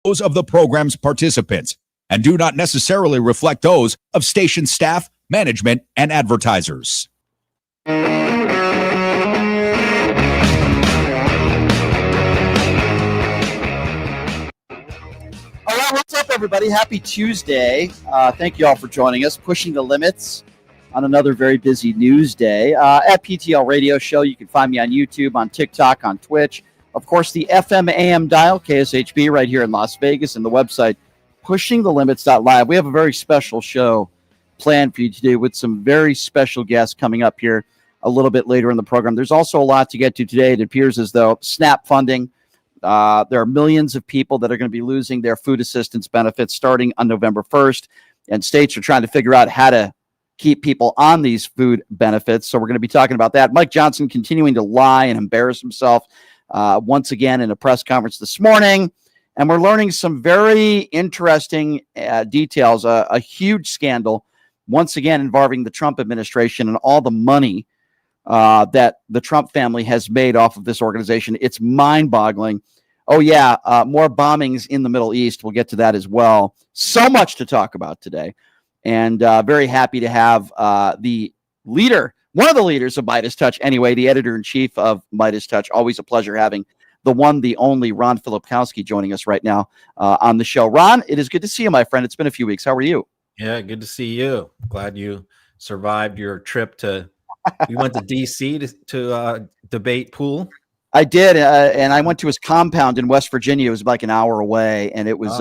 those of the program's participants and do not necessarily reflect those of station staff, management, and advertisers. All right, what's up, everybody? Happy Tuesday. Thank you all for joining us, pushing the limits on another very busy news day. At PTL Radio Show, you can find me on YouTube, on TikTok, on Twitch. Of course, the FM AM dial, KSHB, right here in Las Vegas, and the website, pushingthelimits.live. We have a very special show planned for you today with some very special guests coming up here a little bit later in the program. There's also a lot to get to today. It appears as though SNAP funding, there are millions of people that are going to be losing their food assistance benefits starting on November 1st, and states are trying to figure out how to keep people on these food benefits. So we're going to be talking about that. Mike Johnson continuing to lie and embarrass himself once again in a press conference this morning. And we're learning some very interesting details, a huge scandal, once again involving the Trump administration and all the money that the Trump family has made off of this organization. It's mind-boggling. Oh, yeah, more bombings in the Middle East. We'll get to that as well. So much to talk about today. And very happy to have the leader, one of the leaders of Midas Touch anyway, the editor-in-chief of Midas Touch. Always a pleasure having the one, the only Ron Filipkowski joining us right now on the show. Ron, it is good to see you, my friend. It's been a few weeks. How are you? Yeah, good to see you. Glad you survived your trip to you went to D.C. to debate Poole. I did, and I went to his compound in West Virginia. It was like an hour away, and it was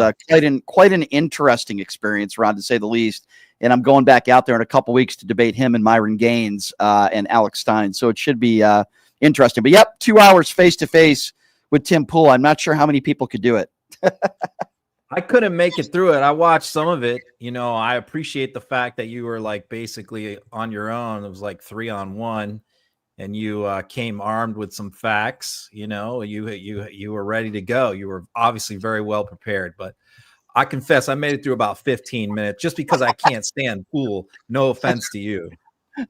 quite an interesting experience, Ron, to say the least. And I'm going back out there in a couple weeks to debate him and Myron Gaines and Alex Stein. So it should be interesting. But yep, 2 hours face to face with Tim Poole. I'm not sure how many people could do it. I couldn't make it through it. I watched some of it. You know, I appreciate the fact that you were like basically on your own. It was like 3-on-1. And you came armed with some facts. You know, you were ready to go. You were obviously very well prepared. But I confess, I made it through about 15 minutes just because I can't stand Poole. No offense to you.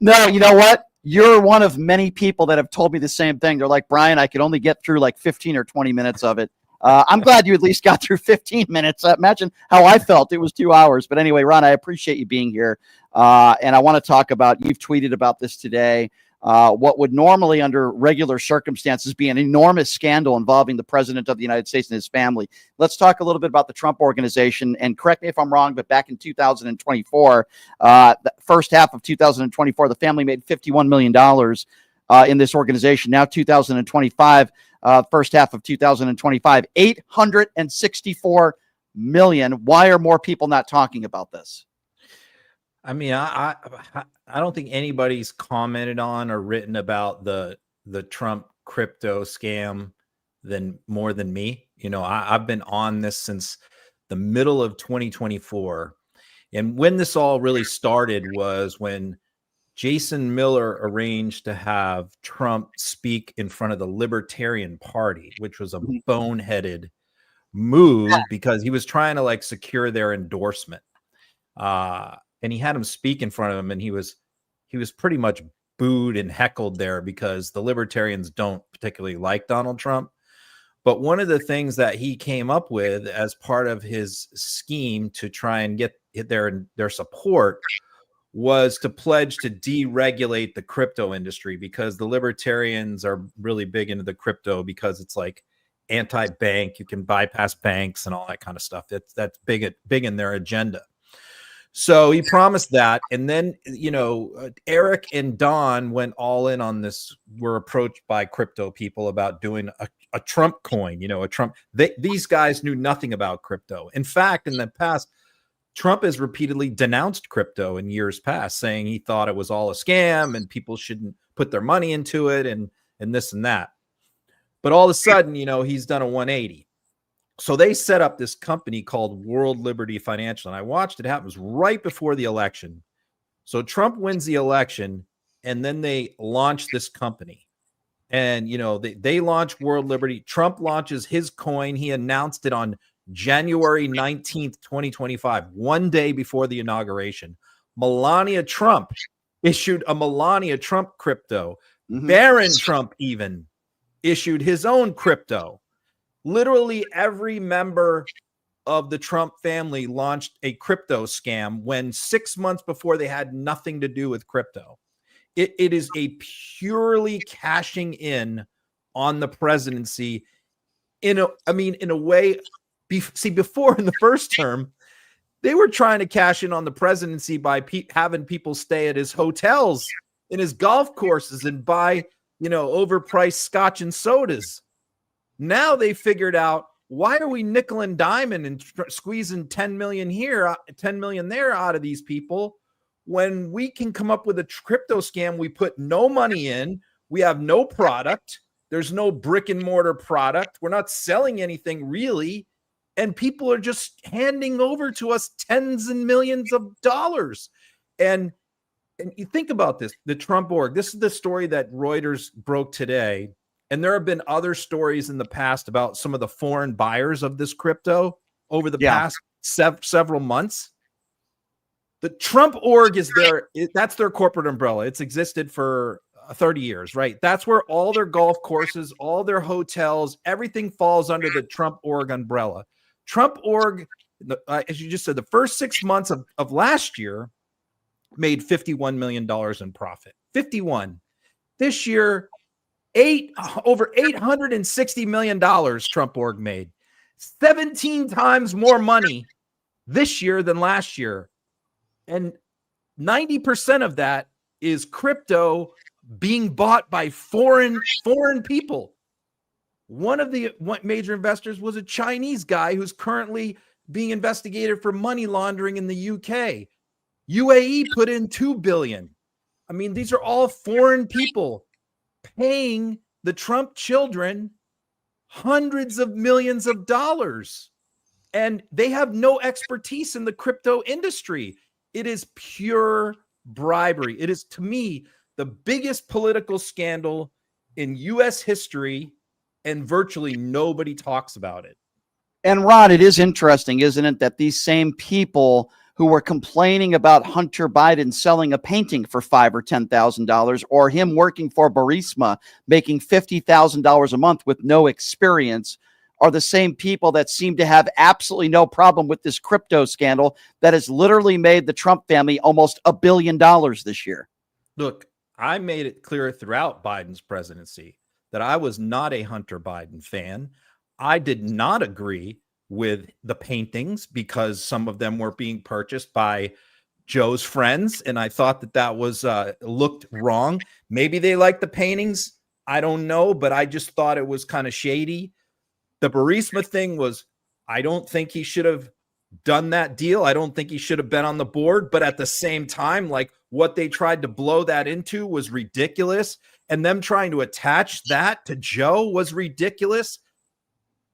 No, you know what? You're one of many people that have told me the same thing. They're like, Brian, I could only get through like 15 or 20 minutes of it. I'm glad you at least got through 15 minutes. Imagine how I felt. It was 2 hours. But anyway, Ron, I appreciate you being here. And I want to talk about, you've tweeted about this today. What would normally, under regular circumstances, be an enormous scandal involving the president of the United States and his family. Let's talk a little bit about the Trump Organization. And correct me if I'm wrong, but back in 2024, the first half of 2024, the family made $51 million in this organization. Now 2025, first half of 2025, $864 million. Why are more people not talking about this? I mean, I don't think anybody's commented on or written about the Trump crypto scam more than me. You know, I've been on this since the middle of 2024. And when this all really started was when Jason Miller arranged to have Trump speak in front of the Libertarian Party, which was a boneheaded move because he was trying to like secure their endorsement. And he had him speak in front of him, and he was pretty much booed and heckled there because the libertarians don't particularly like Donald Trump. But one of the things that he came up with as part of his scheme to try and get their support was to pledge to deregulate the crypto industry, because the libertarians are really big into the crypto because it's like anti-bank, you can bypass banks and all that kind of stuff. That's big in their agenda. So he promised that. And then, you know, Eric and Don went all in on this, were approached by crypto people about doing a Trump coin, you know, these guys knew nothing about crypto. In fact, in the past, Trump has repeatedly denounced crypto in years past, saying he thought it was all a scam and people shouldn't put their money into it and this and that. But all of a sudden, you know, he's done a 180. So they set up this company called World Liberty Financial. And I watched it happen. It was right before the election. So Trump wins the election, and then they launch this company. And, you know, they launch World Liberty. Trump launches his coin. He announced it on January 19th, 2025, one day before the inauguration. Melania Trump issued a Melania Trump crypto. Barron Trump even issued his own crypto. Literally every member of the Trump family launched a crypto scam when 6 months before they had nothing to do with crypto. It is a purely cashing in on the presidency in a way. Before in the first term, they were trying to cash in on the presidency by having people stay at his hotels, in his golf courses, and buy, overpriced scotch and sodas. Now they figured out, why are we nickel and diming and squeezing 10 million here, 10 million there out of these people, when we can come up with a crypto scam? We put no money in. We have no product. There's no brick and mortar product. We're not selling anything really. And people are just handing over to us tens and millions of dollars. And you think about this, the Trump org. This is the story that Reuters broke today. And there have been other stories in the past about some of the foreign buyers of this crypto over the past several months. The Trump org is that's their corporate umbrella. It's existed for 30 years, right? That's where all their golf courses, all their hotels, everything falls under the Trump org umbrella. Trump org, as you just said, the first 6 months of last year made $51 million in profit. 51. This year, over $860 million Trump org made. 17 times more money this year than last year. And 90% of that is crypto being bought by foreign people. One of the major investors was a Chinese guy who's currently being investigated for money laundering in the UK. UAE put in $2 billion. I mean, these are all foreign people paying the Trump children hundreds of millions of dollars. And they have no expertise in the crypto industry. It is pure bribery. It is, to me, the biggest political scandal in U.S. history, and virtually nobody talks about it. And Ron, it is interesting, isn't it, that these same people who were complaining about Hunter Biden selling a painting for $5,000 or $10,000, or him working for Burisma making $50,000 a month with no experience, are the same people that seem to have absolutely no problem with this crypto scandal that has literally made the Trump family almost $1 billion this year. Look, I made it clear throughout Biden's presidency that I was not a Hunter Biden fan. I did not agree with the paintings because some of them were being purchased by Joe's friends, and I thought that was looked wrong. Maybe they like the paintings. I don't know, but I just thought it was kind of shady. The Burisma thing was, I don't think he should have done that deal. I don't think he should have been on the board, but at the same time, like, what they tried to blow that into was ridiculous. And them trying to attach that to Joe was ridiculous.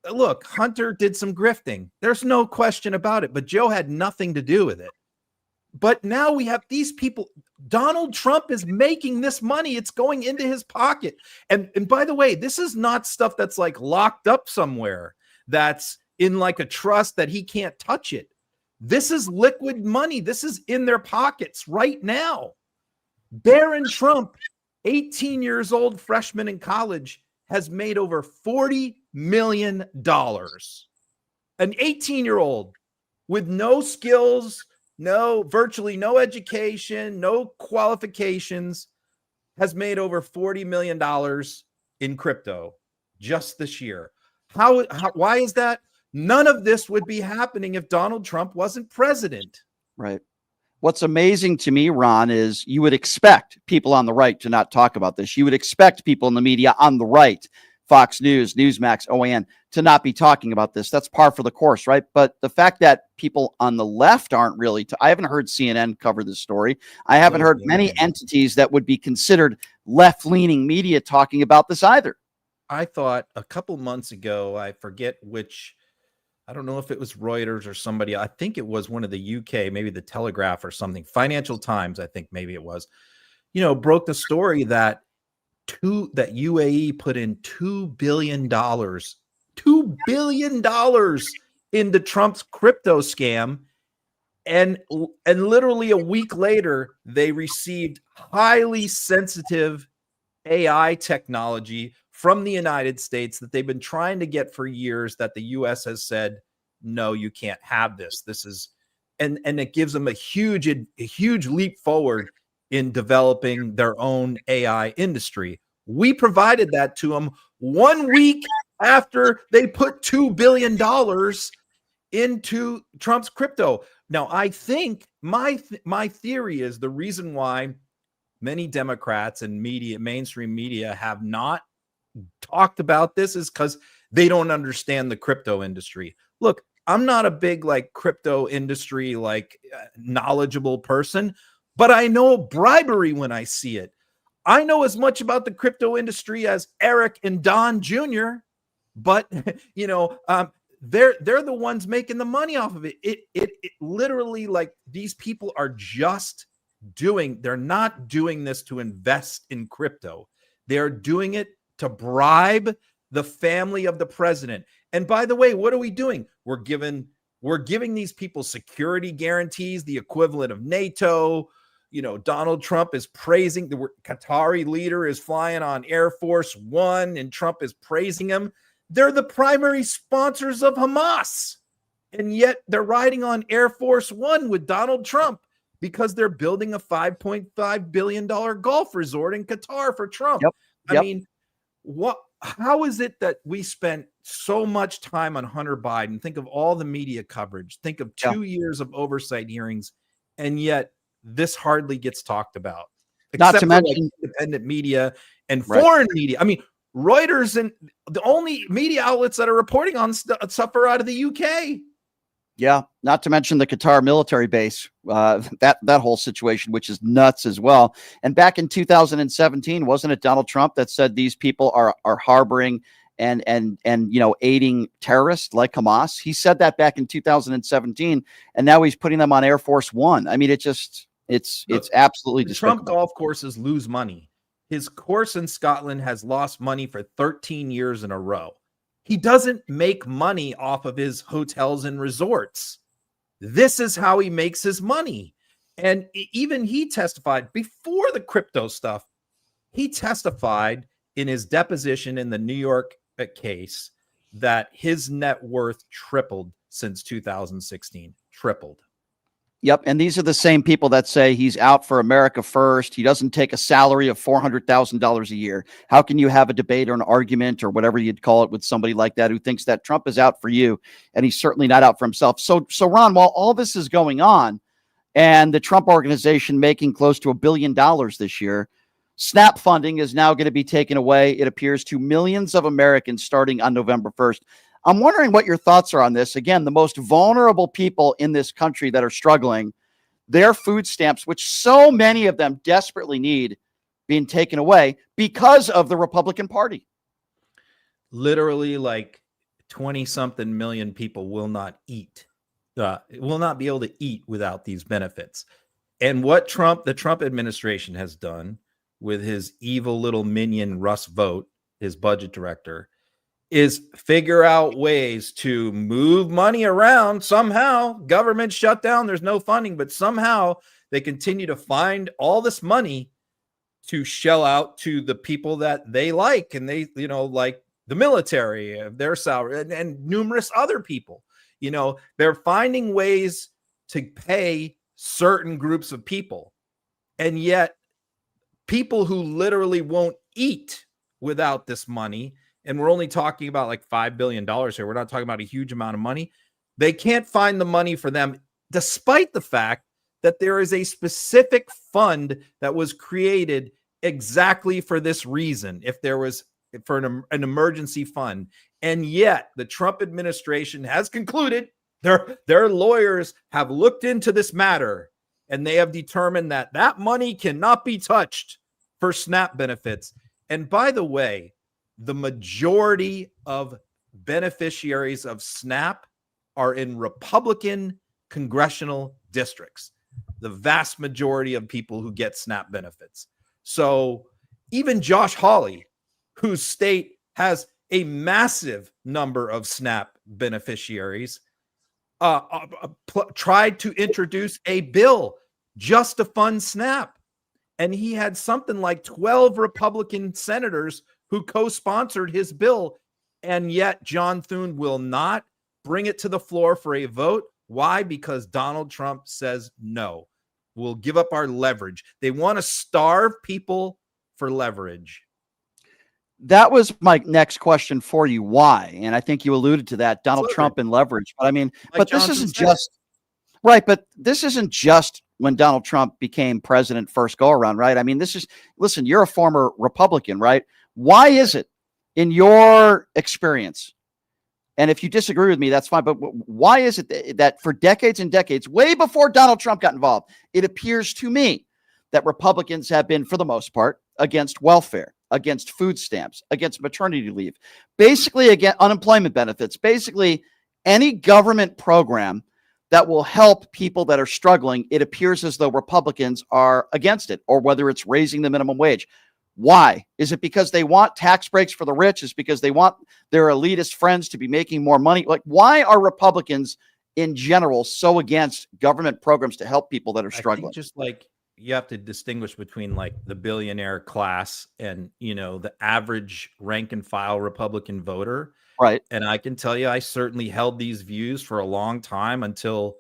Look, Hunter did some grifting. There's no question about it, but Joe had nothing to do with it. But now we have these people. Donald Trump is making this money. It's going into his pocket. And by the way, this is not stuff that's like locked up somewhere, that's in like a trust that he can't touch it. This is liquid money. This is in their pockets right now. Barron Trump, 18 years old, freshman in college, has made over $40 million. An 18-year-old with no skills, virtually no education, no qualifications, has made over $40 million in crypto just this year. Why is that? None of this would be happening if Donald Trump wasn't president. Right. What's amazing to me, Ron, is you would expect people on the right to not talk about this. You would expect people in the media on the right, Fox News, Newsmax, OAN, to not be talking about this. That's par for the course, right? But the fact that people on the left aren't really, I haven't heard CNN cover this story. I haven't heard many entities that would be considered left-leaning media talking about this either. I thought a couple months ago, I forget which, I don't know if it was Reuters or somebody. I think it was one of the UK, maybe the Telegraph or something. Financial Times, I think maybe it was, broke the story that UAE put in $2 billion into Trump's crypto scam. And literally a week later, they received highly sensitive AI technology from the United States that they've been trying to get for years, that the U.S. has said, no, you can't have this. This is, and it gives them a huge leap forward in developing their own AI industry. We provided that to them 1 week after they put $2 billion into Trump's crypto. Now, I think my theory is the reason why many Democrats and mainstream media have not talked about this is because they don't understand the crypto industry. Look, I'm not a big crypto industry knowledgeable person, but I know bribery when I see it. I know as much about the crypto industry as Eric and Don Jr., but they're the ones making the money off of it. It literally, these people are just they're not doing this to invest in crypto. They're doing it to bribe the family of the president. And by the way, what are we doing? We're giving these people security guarantees, the equivalent of NATO. Donald Trump is praising the Qatari leader is flying on Air Force One, and Trump is praising him. They're the primary sponsors of Hamas. And yet they're riding on Air Force One with Donald Trump because they're building a $5.5 billion golf resort in Qatar for Trump. Yep. I mean, how is it that we spent so much time on Hunter Biden? Think of all the media coverage. Think of 2 years of oversight hearings, and yet this hardly gets talked about. Not to mention independent media and foreign media. I mean, Reuters and the only media outlets that are reporting on stuff are out of the UK. Yeah, not to mention the Qatar military base, that whole situation, which is nuts as well. And back in 2017, wasn't it Donald Trump that said these people are harboring and aiding terrorists like Hamas? He said that back in 2017, and now he's putting them on Air Force One. I mean, it's absolutely despicable. Trump golf courses lose money. His course in Scotland has lost money for 13 years in a row. He doesn't make money off of his hotels and resorts. This is how he makes his money. And even he testified before the crypto stuff. He testified in his deposition in the New York case that his net worth tripled since 2016. Tripled. Yep. And these are the same people that say he's out for America first. He doesn't take a salary of $400,000 a year. How can you have a debate or an argument or whatever you'd call it with somebody like that who thinks that Trump is out for you and he's certainly not out for himself? So Ron, while all this is going on and the Trump organization making close to $1 billion this year, SNAP funding is now going to be taken away, it appears, to millions of Americans starting on November 1st. I'm wondering what your thoughts are on this. Again, the most vulnerable people in this country that are struggling, their food stamps, which so many of them desperately need, being taken away because of the Republican Party. Literally 20-something million people will not eat, will not be able to eat without these benefits. And what the Trump administration has done with his evil little minion, Russ Vought, his budget director, is figure out ways to move money around somehow. Government shut down, there's no funding, but somehow they continue to find all this money to shell out to the people that they like, and they, like the military, their salary, and numerous other people. They're finding ways to pay certain groups of people, and yet people who literally won't eat without this money. And we're only talking about $5 billion here. We're not talking about a huge amount of money. They can't find the money for them, despite the fact that there is a specific fund that was created exactly for this reason, if there was for an emergency fund. And yet the Trump administration has concluded, their lawyers have looked into this matter, and they have determined that that money cannot be touched for SNAP benefits. And by the way, the majority of beneficiaries of SNAP are in Republican congressional districts. The vast majority of people who get SNAP benefits. So even Josh Hawley, whose state has a massive number of SNAP beneficiaries, tried to introduce a bill just to fund SNAP. And he had something like 12 Republican senators who co-sponsored his bill, and yet John Thune will not bring it to the floor for a vote. Why? Because Donald Trump says no. We'll give up our leverage. They want to starve people for leverage. That was my next question for you. Why? And I think you alluded to that, Donald Trump and leverage. But I mean, but this isn't just right. But this isn't just when Donald Trump became president first go around, right? I mean, this is, listen, you're a former Republican, right? Why is it, in your experience, and if you disagree with me, that's fine, but why is it that for decades and decades, way before Donald Trump got involved, it appears to me that Republicans have been, for the most part, against welfare, against food stamps, against maternity leave, basically against unemployment benefits, basically any government program that will help people that are struggling? It appears as though Republicans are against it, or whether it's raising the minimum wage. Why? Is it because they want tax breaks for the rich? Is it because they want their elitist friends to be making more money? Like, why are Republicans in general so against government programs to help people that are struggling? Just like, you have to distinguish between like the billionaire class and, you know, the average rank and file Republican voter. Right. And I can tell you, I certainly held these views for a long time until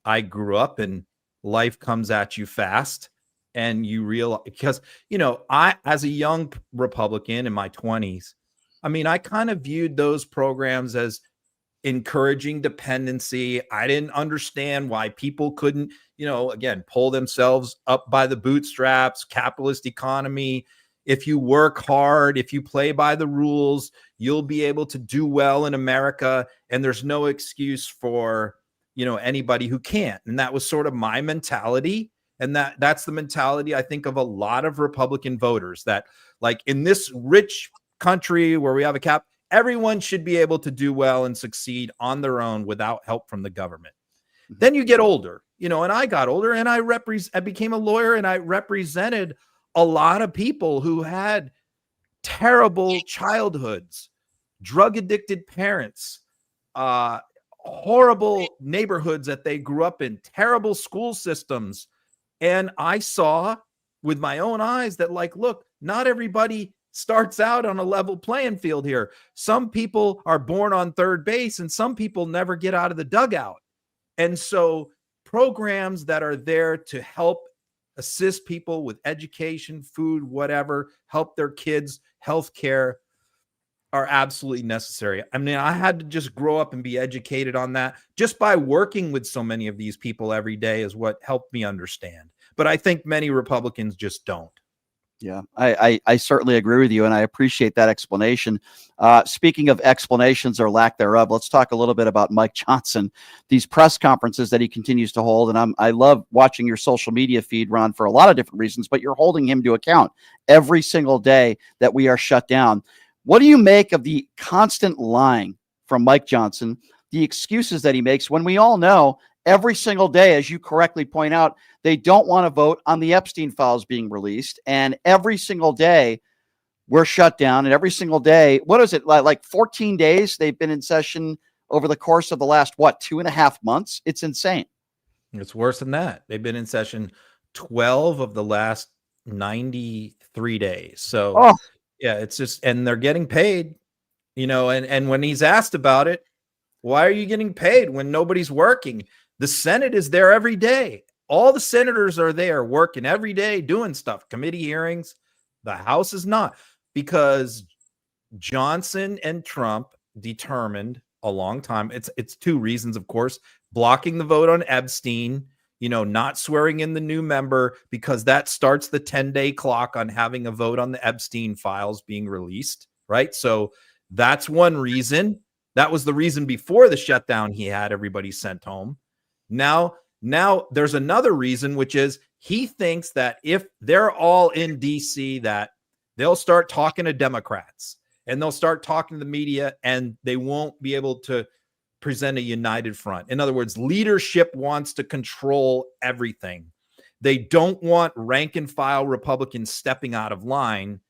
I grew up, and life comes at you fast. And you realize, because, you know, I, as a young Republican in my 20s, I mean, I kind of viewed those programs as encouraging dependency. I didn't understand why people couldn't, you know, again, pull themselves up by the bootstraps, capitalist economy. If you work hard, if you play by the rules, you'll be able to do well in America. And there's no excuse for, you know, anybody who can't. And that was sort of my mentality. And that's the mentality, I think, of a lot of Republican voters, that like in this rich country where we have a cap, everyone should be able to do well and succeed on their own without help from the government. Then you get older, you know, and I got older, and I became a lawyer, and I represented a lot of people who had terrible childhoods, drug addicted parents, horrible neighborhoods that they grew up in, terrible school systems. And I saw with my own eyes that, like, look, not everybody starts out on a level playing field here. Some people are born on third base, and some people never get out of the dugout. And so programs that are there to help assist people with education, food, whatever, help their kids, healthcare, are absolutely necessary. I mean, I had to just grow up and be educated on that. Just by working with so many of these people every day is what helped me understand. But I think many Republicans just don't. Yeah, I certainly agree with you, and I appreciate that explanation. Speaking of explanations or lack thereof, let's talk a little bit about Mike Johnson, these press conferences that he continues to hold. And I love watching your social media feed, Ron, for a lot of different reasons, but you're holding him to account every single day that we are shut down. What do you make of the constant lying from Mike Johnson, the excuses that he makes, when we all know every single day, as you correctly point out, they don't want to vote on the Epstein files being released, and every single day we're shut down, and every single day, what is it, like 14 days they've been in session over the course of the last, 2.5 months? It's insane. It's worse than that. They've been in session 12 of the last 93 days. So yeah, it's just, and they're getting paid, you know, and when he's asked about it, why are you getting paid when nobody's working? The Senate is there every day. All the senators are there working every day, doing stuff, committee hearings. The House is not, because Johnson and Trump determined a long time. It's two reasons, of course: blocking the vote on Epstein, you know, not swearing in the new member, because that starts the 10-day clock on having a vote on the Epstein files being released, right? So that's one reason. That was the reason before the shutdown. He had everybody sent home. Now there's another reason, which is he thinks that if they're all in DC, that they'll start talking to Democrats and they'll start talking to the media, and they won't be able to present a united front. In other words, leadership wants to control everything. They don't want rank and file Republicans stepping out of line,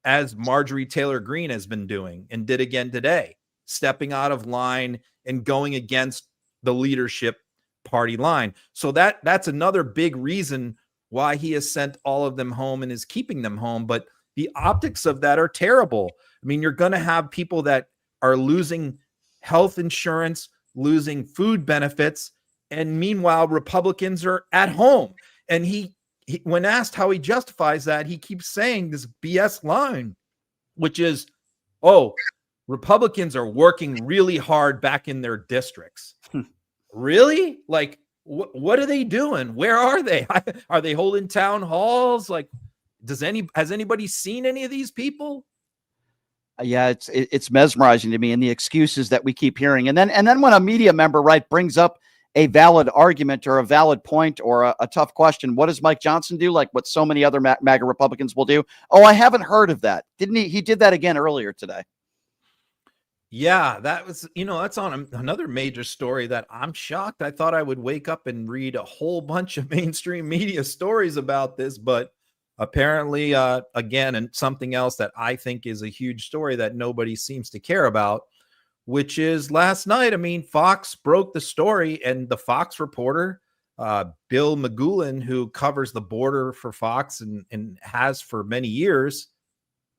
as Marjorie Taylor Greene has been doing and did again today, stepping out of line and going against the leadership party line. So that's another big reason why he has sent all of them home and is keeping them home. But the optics of that are terrible. I mean, you're going to have people that are losing health insurance, losing food benefits. And meanwhile, Republicans are at home. And he when asked how he justifies that, he keeps saying this BS line, which is, oh, Republicans are working really hard back in their districts. Really? Like, what are they doing? Where are they? Are they holding town halls? Like, has anybody seen any of these people? Yeah, it's mesmerizing to me, and the excuses that we keep hearing, and then when a media member brings up a valid argument or a valid point or a tough question, what does Mike Johnson do? Like what so many other MAGA Republicans will do. Oh, I haven't heard of that. Didn't he? He did that again earlier today. Yeah, that was, that's on another major story that I'm shocked. I thought I would wake up and read a whole bunch of mainstream media stories about this, but apparently, again, and something else that I think is a huge story that nobody seems to care about, which is last night. I mean, Fox broke the story, and the Fox reporter, Bill Magulin, who covers the border for Fox and has for many years,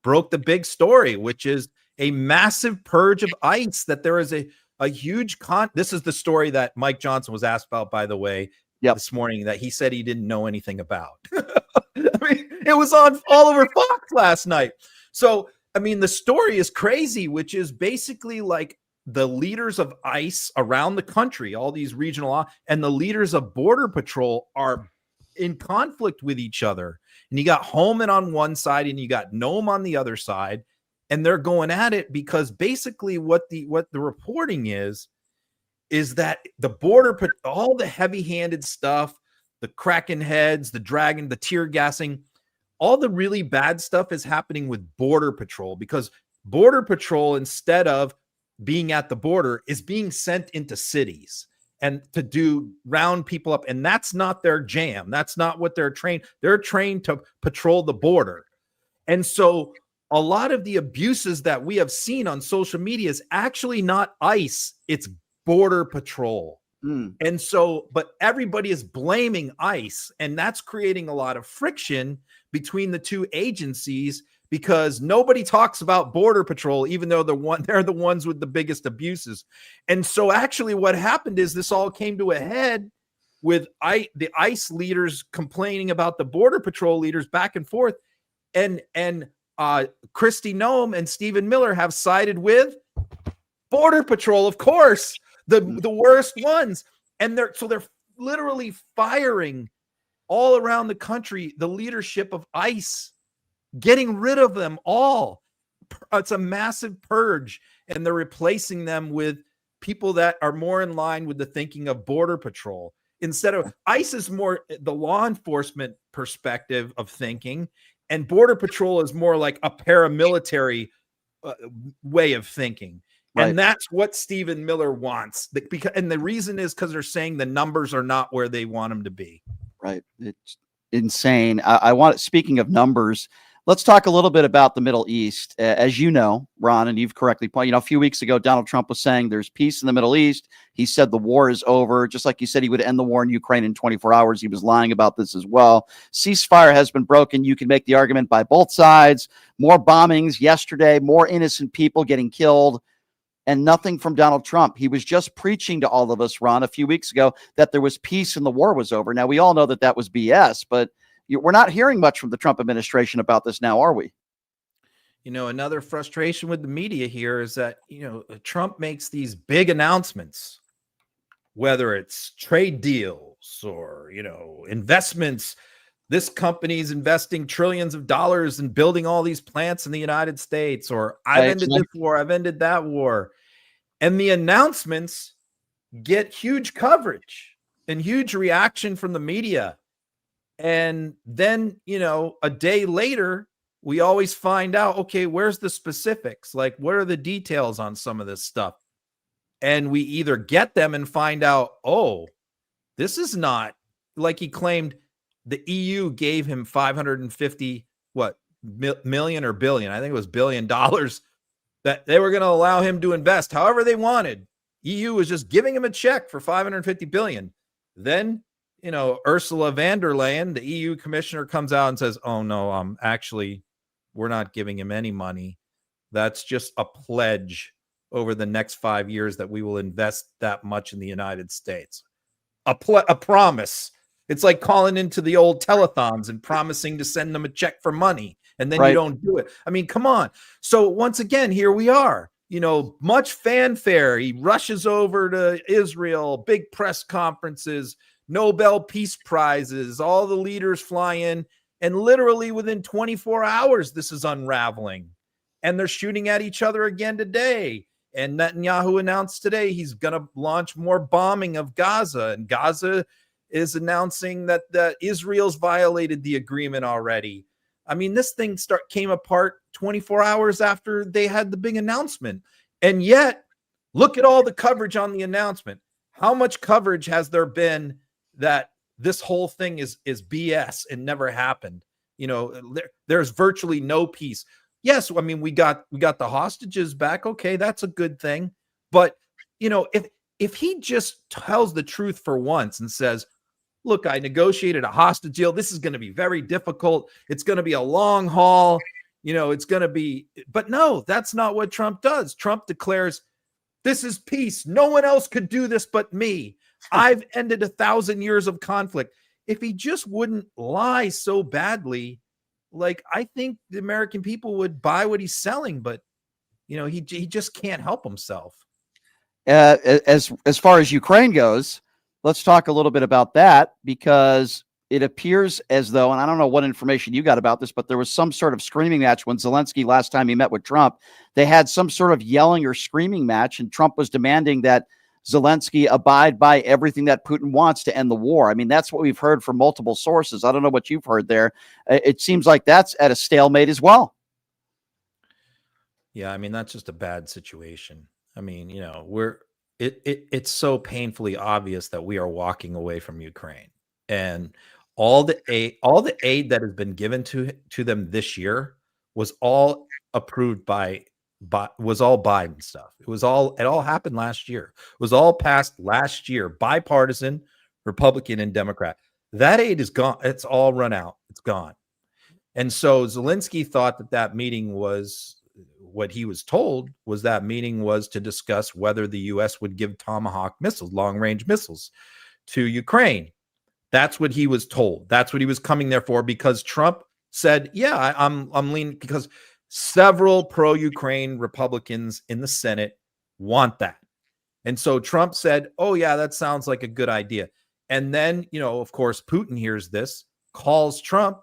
broke the big story, which is a massive purge of ICE, that there is a huge this is the story that Mike Johnson was asked about, by the way, this morning, that he said he didn't know anything about. I mean, it was on all over Fox last night. So, I mean, the story is crazy, which is basically like the leaders of ICE around the country, all these regional, and the leaders of Border Patrol are in conflict with each other. And you got Holman on one side and you got Noem on the other side. And they're going at it because basically what the reporting is that the border, all the heavy-handed stuff, the cracking heads, the dragging, the tear gassing, all the really bad stuff is happening with Border Patrol, because Border Patrol, instead of being at the border, is being sent into cities and to round people up. And that's not their jam. That's not what they're trained. They're trained to patrol the border. And so a lot of the abuses that we have seen on social media is actually not ICE, it's Border Patrol. And so, but everybody is blaming ICE, and that's creating a lot of friction between the two agencies, because nobody talks about Border Patrol, even though they're the ones with the biggest abuses. And so actually what happened is this all came to a head with the ICE leaders complaining about the Border Patrol leaders back and forth. And Kristi Noem and Stephen Miller have sided with Border Patrol, of course, the worst ones. And they're literally firing all around the country the leadership of ICE, getting rid of them all. It's a massive purge, and they're replacing them with people that are more in line with the thinking of Border Patrol. Instead of ICE is more the law enforcement perspective of thinking, and Border Patrol is more like a paramilitary way of thinking. Right. And that's what Stephen Miller wants. And the reason is because they're saying the numbers are not where they want them to be. Right. It's insane. Speaking of numbers, let's talk a little bit about the Middle East. As you know, Ron, and you've correctly pointed, a few weeks ago, Donald Trump was saying there's peace in the Middle East. He said the war is over, just like he said he would end the war in Ukraine in 24 hours. He was lying about this as well. Ceasefire has been broken. You can make the argument by both sides. More bombings yesterday, more innocent people getting killed, and nothing from Donald Trump. He was just preaching to all of us, Ron, a few weeks ago that there was peace and the war was over. Now, we all know that that was BS, but we're not hearing much from the Trump administration about this now, are we? Another frustration with the media here is that, Trump makes these big announcements, whether it's trade deals or, investments. This company's investing trillions of dollars in building all these plants in the United States, or I've ended this war, I've ended that war. And the announcements get huge coverage and huge reaction from the media. And then, a day later, we always find out, okay, where's the specifics? Like, what are the details on some of this stuff? And we either get them and find out, oh, this is not like he claimed. The EU gave him 550 million or billion. I think it was $1 billion that they were going to allow him to invest however they wanted. EU was just giving him a check for 550 billion. Then, Ursula von der Leyen, the EU commissioner, comes out and says, "Oh no, actually, we're not giving him any money. That's just a pledge over the next 5 years that we will invest that much in the United States. A promise. It's like calling into the old telethons and promising to send them a check for money, and then you don't do it. I mean, come on. So once again, here we are. Much fanfare. He rushes over to Israel, big press conferences, Nobel Peace Prizes, all the leaders fly in, and literally within 24 hours, this is unraveling. And they're shooting at each other again today. And Netanyahu announced today he's going to launch more bombing of Gaza. And Gaza is announcing that Israel's violated the agreement already. I mean, this thing came apart 24 hours after they had the big announcement. And yet, look at all the coverage on the announcement. How much coverage has there been that this whole thing is BS and never happened? There's virtually no peace. Yes, I mean, we got the hostages back. Okay, that's a good thing. But, if he just tells the truth for once and says, look, I negotiated a hostage deal. This is going to be very difficult. It's going to be a long haul. It's going to be, but no, that's not what Trump does. Trump declares, this is peace. No one else could do this but me. I've ended 1,000 years of conflict. If he just wouldn't lie so badly, I think the American people would buy what he's selling, but he just can't help himself. As far as Ukraine goes, let's talk a little bit about that, because it appears as though, and I don't know what information you got about this, but there was some sort of screaming match when Zelensky last time he met with Trump. They had some sort of yelling or screaming match, and Trump was demanding that Zelensky abide by everything that Putin wants to end the war. I mean, that's what we've heard from multiple sources. I don't know what you've heard there. It seems like that's at a stalemate as well. Yeah, I mean, that's just a bad situation. I mean, it's so painfully obvious that we are walking away from Ukraine, and all the aid that has been given to them this year was all approved was all Biden stuff. It all happened last year. It was all passed last year, bipartisan, Republican and Democrat. That aid is gone. It's all run out. It's gone. And so Zelensky thought that meeting was, what he was told was that meeting was to discuss whether the U.S. would give Tomahawk missiles, long-range missiles, to Ukraine. That's what he was told. That's what he was coming there for, because Trump said, yeah, I'm leaning, because several pro-Ukraine Republicans in the Senate want that. And so Trump said, oh, yeah, that sounds like a good idea. And then, of course, Putin hears this, calls Trump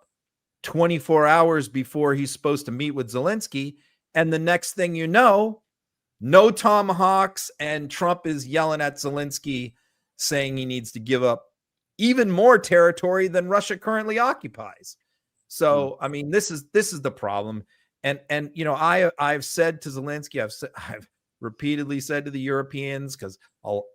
24 hours before he's supposed to meet with Zelensky. And the next thing you know, no Tomahawks, and Trump is yelling at Zelensky, saying he needs to give up even more territory than Russia currently occupies. So, I mean, this is the problem. And I've said to Zelensky, I've repeatedly said to the Europeans, because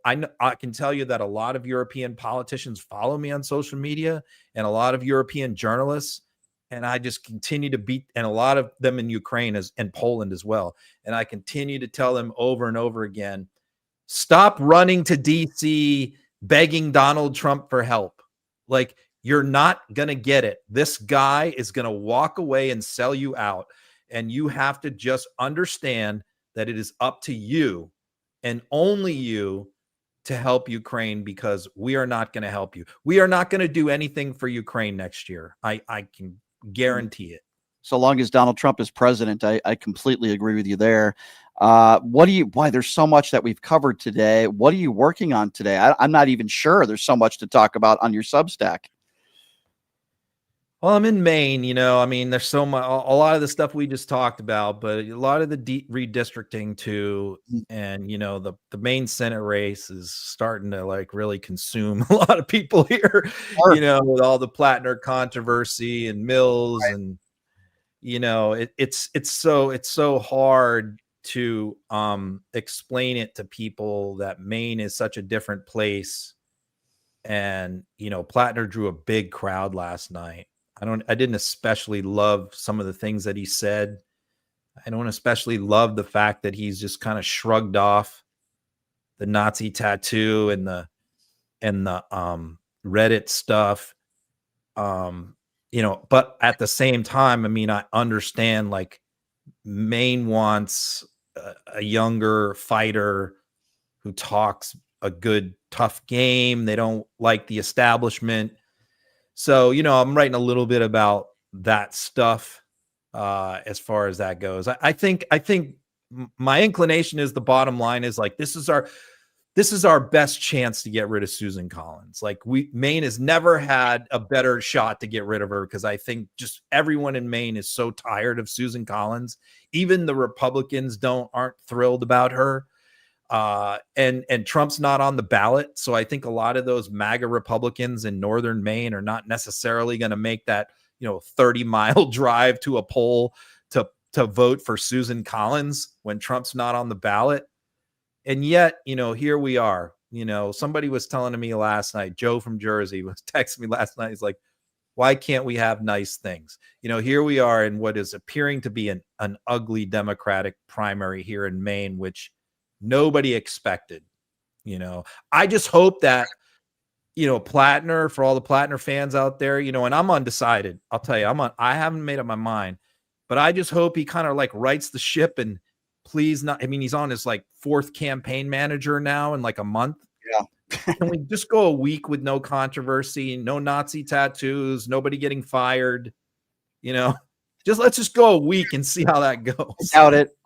I can tell you that a lot of European politicians follow me on social media, and a lot of European journalists, and I just continue to beat, and a lot of them in Ukraine and Poland as well. And I continue to tell them over and over again, stop running to DC begging Donald Trump for help. You're not going to get it. This guy is going to walk away and sell you out. And you have to just understand that it is up to you and only you to help Ukraine, because we are not going to help you. We are not going to do anything for Ukraine next year. I can guarantee it. So long as Donald Trump is president, I completely agree with you there. Why there's so much that we've covered today. What are you working on today? I'm not even sure. There's so much to talk about on your Substack. Well, I'm in Maine, I mean, there's so much, a lot of the stuff we just talked about, but a lot of the redistricting too. And, the Maine Senate race is starting to really consume a lot of people here, Sure. With all the Plattner controversy and Mills. Right. And, it's so hard to explain it to people that Maine is such a different place. And, Plattner drew a big crowd last night. I didn't especially love some of the things that he said. I don't especially love the fact that he's just kind of shrugged off the Nazi tattoo and the Reddit stuff. But at the same time, I mean, I understand Maine wants a younger fighter who talks a good, tough game. They don't like the establishment. So, I'm writing a little bit about that stuff as far as that goes. I think my inclination is the bottom line is like, this is our best chance to get rid of Susan Collins. Like Maine has never had a better shot to get rid of her, because I think just everyone in Maine is so tired of Susan Collins. Even the Republicans aren't thrilled about her. And Trump's not on the ballot. So I think a lot of those MAGA Republicans in Northern Maine are not necessarily going to make that, 30-mile drive to a poll to vote for Susan Collins when Trump's not on the ballot. And yet, here we are. Somebody was telling me last night, Joe from Jersey was texting me last night. He's like, why can't we have nice things? Here we are in what is appearing to be an ugly Democratic primary here in Maine, which nobody expected. I just hope that, Plattner, for all the Plattner fans out there, and I'm undecided. I'll tell you, I haven't made up my mind, but I just hope he kind of like rights the ship and please not. I mean, he's on his like 4th campaign manager now in like a month. Yeah. Can we just go a week with no controversy, no Nazi tattoos, nobody getting fired? Let's just go a week and see how that goes.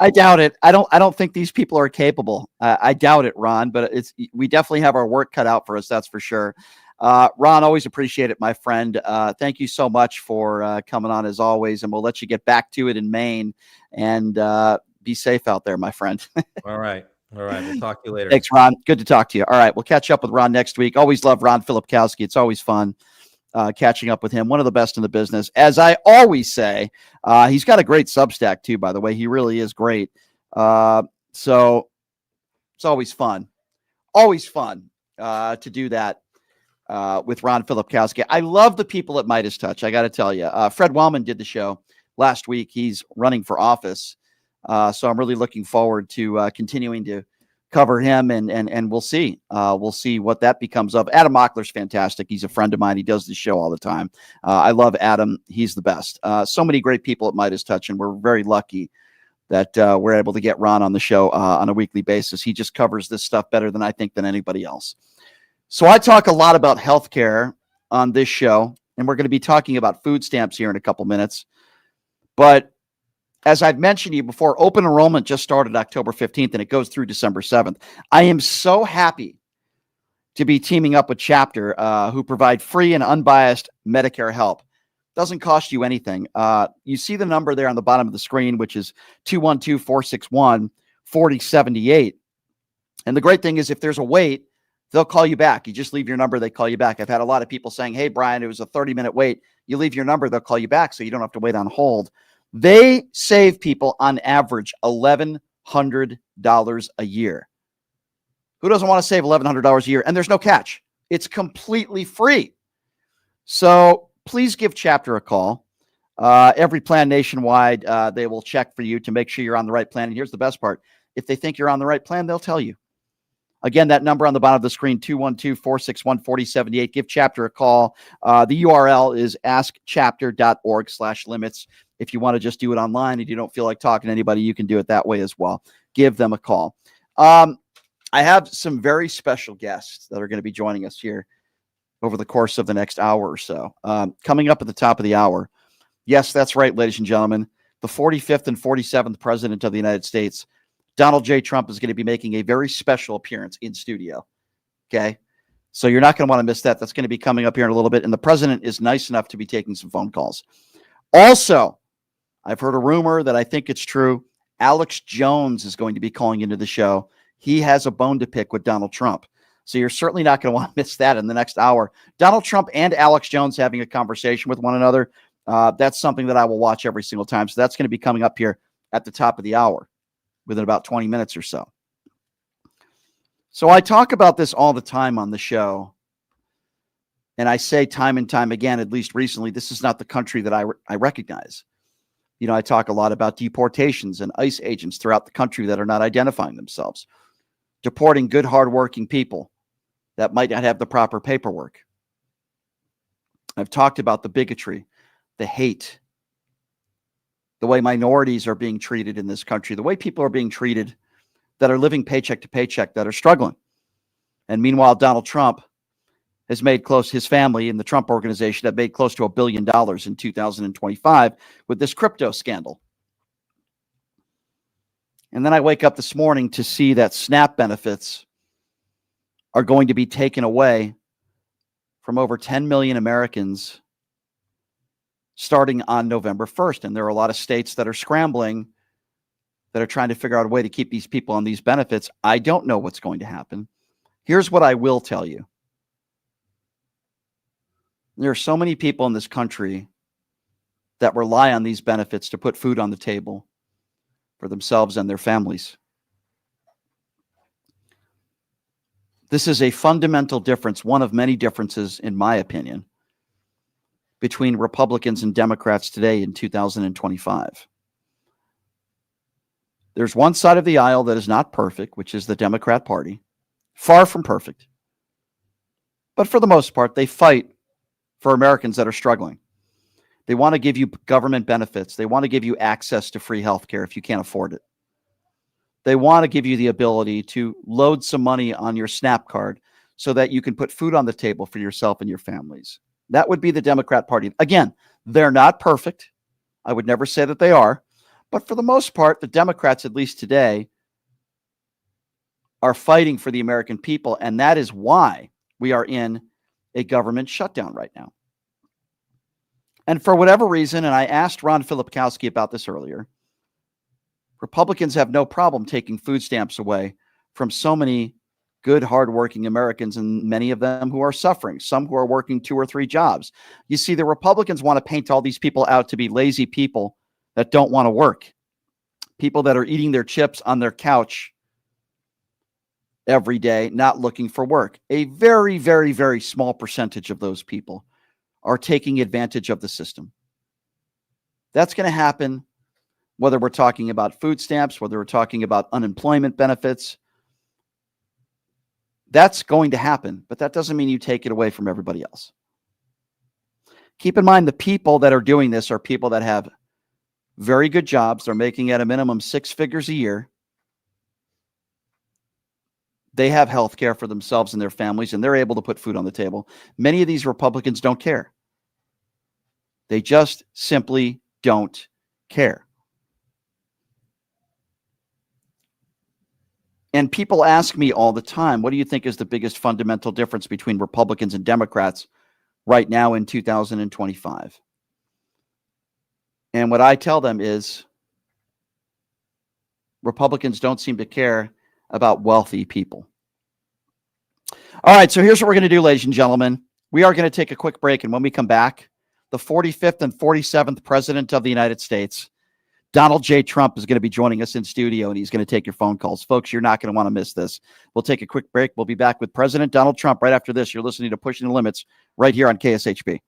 I doubt it. I don't think these people are capable. I doubt it, Ron, but we definitely have our work cut out for us. That's for sure. Ron, always appreciate it, my friend. Thank you so much for coming on as always. And we'll let you get back to it in Maine, and be safe out there, my friend. All right. We'll talk to you later. Thanks, Ron. Good to talk to you. All right. We'll catch up with Ron next week. Always love Ron Filipkowski. It's always fun catching up with him. One of the best in the business. As I always say, he's got a great Substack too, by the way. He really is great. So it's always fun. Always fun to do that with Ron Filipkowski. I love the people at Midas Touch. I got to tell you. Fred Wellman did the show last week. He's running for office. So I'm really looking forward to continuing to cover him, and we'll see. We'll see what that becomes of. Adam Mockler's fantastic. He's a friend of mine. He does the show all the time. I love Adam. He's the best. So many great people at Midas Touch, and we're very lucky that we're able to get Ron on the show on a weekly basis. He just covers this stuff better than I think than anybody else. So I talk a lot about healthcare on this show, and we're going to be talking about food stamps here in a couple minutes. But as I've mentioned to you before, open enrollment just started October 15th, and it goes through December 7th. I am so happy to be teaming up with Chapter, who provide free and unbiased Medicare help. Doesn't cost you anything. You see the number there on the bottom of the screen, which is 212-461-4078. And the great thing is, if there's a wait, they'll call you back. You just leave your number, they call you back. I've had a lot of people saying, hey, Brian, it was a 30-minute wait. You leave your number, they'll call you back, so you don't have to wait on hold. They save people on average $1,100 a year. Who doesn't want to save $1,100 a year? And there's no catch. It's completely free. So please give Chapter a call. Every plan nationwide, they will check for you to make sure you're on the right plan. And here's the best part. If they think you're on the right plan, they'll tell you. Again, that number on the bottom of the screen, 212-461-4078. Give Chapter a call. The URL is askchapter.org/limits. If you want to just do it online and you don't feel like talking to anybody, you can do it that way as well. Give them a call. I have some very special guests that are going to be joining us here over the course of the next hour or so. Coming up at the top of the hour. Yes, that's right, ladies and gentlemen. The 45th and 47th President of the United States, Donald J. Trump, is going to be making a very special appearance in studio. Okay? So you're not going to want to miss that. That's going to be coming up here in a little bit. And the president is nice enough to be taking some phone calls. Also, I've heard a rumor that I think it's true. Alex Jones is going to be calling into the show. He has a bone to pick with Donald Trump. So you're certainly not going to want to miss that in the next hour. Donald Trump and Alex Jones having a conversation with one another. That's something that I will watch every single time. So that's going to be coming up here at the top of the hour within about 20 minutes or so. So I talk about this all the time on the show. And I say time and time again, at least recently, this is not the country that I recognize. You know, I talk a lot about deportations and ICE agents throughout the country that are not identifying themselves, deporting good, hardworking people that might not have the proper paperwork. I've talked about the bigotry, the hate, the way minorities are being treated in this country, the way people are being treated that are living paycheck to paycheck, that are struggling. And meanwhile, Donald Trump has made his family in the Trump organization have made close to $1 billion in 2025 with this crypto scandal. And then I wake up this morning to see that SNAP benefits are going to be taken away from over 10 million Americans starting on November 1st. And there are a lot of states that are scrambling, that are trying to figure out a way to keep these people on these benefits. I don't know what's going to happen. Here's what I will tell you. There are so many people in this country that rely on these benefits to put food on the table for themselves and their families. This is a fundamental difference, one of many differences, in my opinion, between Republicans and Democrats today in 2025. There's one side of the aisle that is not perfect, which is the Democrat Party. Far from perfect. But for the most part, they fight for Americans that are struggling. They want to give you government benefits. They want to give you access to free health care if you can't afford it. They want to give you the ability to load some money on your SNAP card so that you can put food on the table for yourself and your families. That would be the Democrat Party. Again, they're not perfect. I would never say that they are. But for the most part, the Democrats, at least today, are fighting for the American people. And that is why we are in a government shutdown right now. And for whatever reason, and I asked Ron Filipkowski about this earlier, Republicans have no problem taking food stamps away from so many good, hardworking Americans, and many of them who are suffering, some who are working 2 or 3 jobs. You see, the Republicans want to paint all these people out to be lazy people that don't want to work, people that are eating their chips on their couch every day, not looking for work. A very, very, very small percentage of those people are taking advantage of the system. That's going to happen whether we're talking about food stamps, whether we're talking about unemployment benefits. That's going to happen, but that doesn't mean you take it away from everybody else. Keep in mind, the people that are doing this are people that have very good jobs. They're making at a minimum 6 figures a year. They have health care for themselves and their families, and they're able to put food on the table. Many of these Republicans don't care. They just simply don't care. And people ask me all the time, what do you think is the biggest fundamental difference between Republicans and Democrats right now in 2025? And what I tell them is Republicans don't seem to care about wealthy people. All right, so here's what we're going to do, ladies and gentlemen. We are going to take a quick break, and when we come back, the 45th and 47th President of the United States, Donald J. Trump, is going to be joining us in studio, and he's going to take your phone calls. Folks, you're not going to want to miss this. We'll take a quick break. We'll be back with President Donald Trump right after this. You're listening to Pushing the Limits right here on KSHP.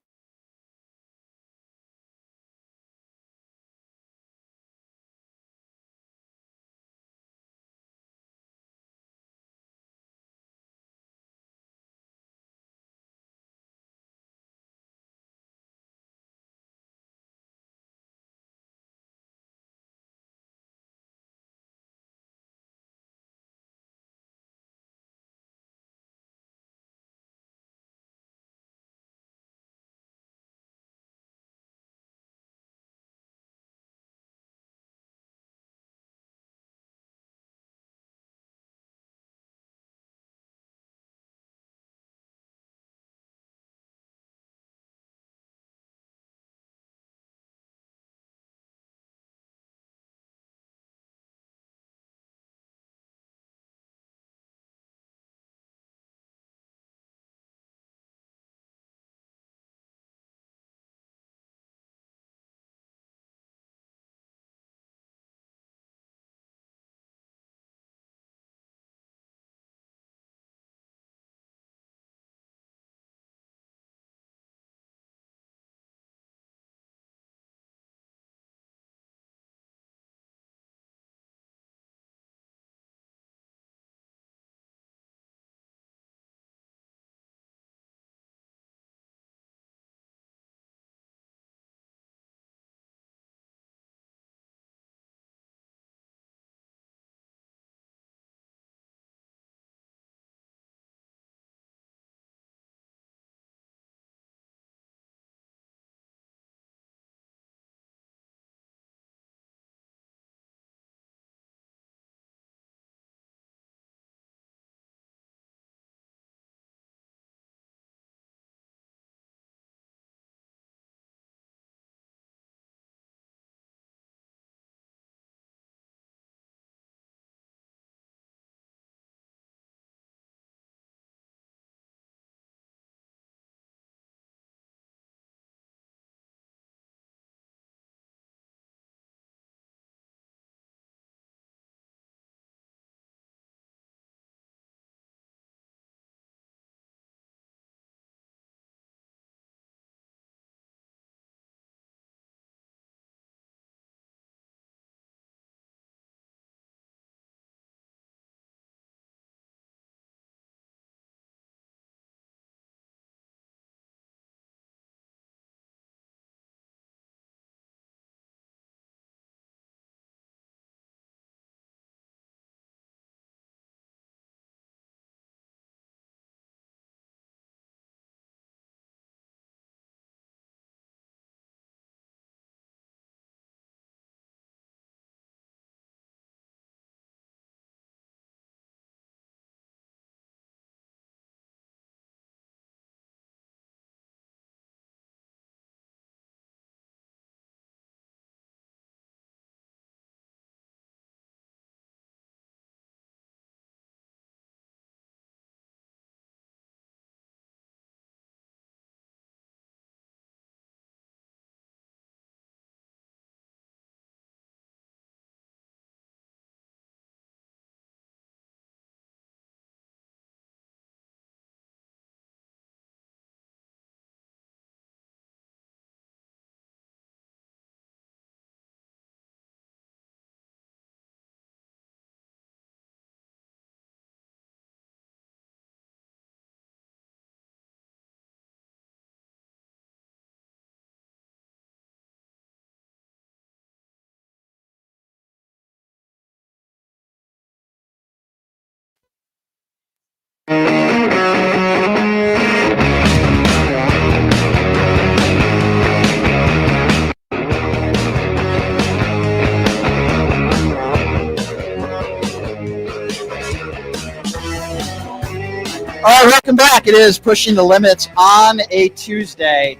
right, welcome back. It is Pushing the Limits on a Tuesday.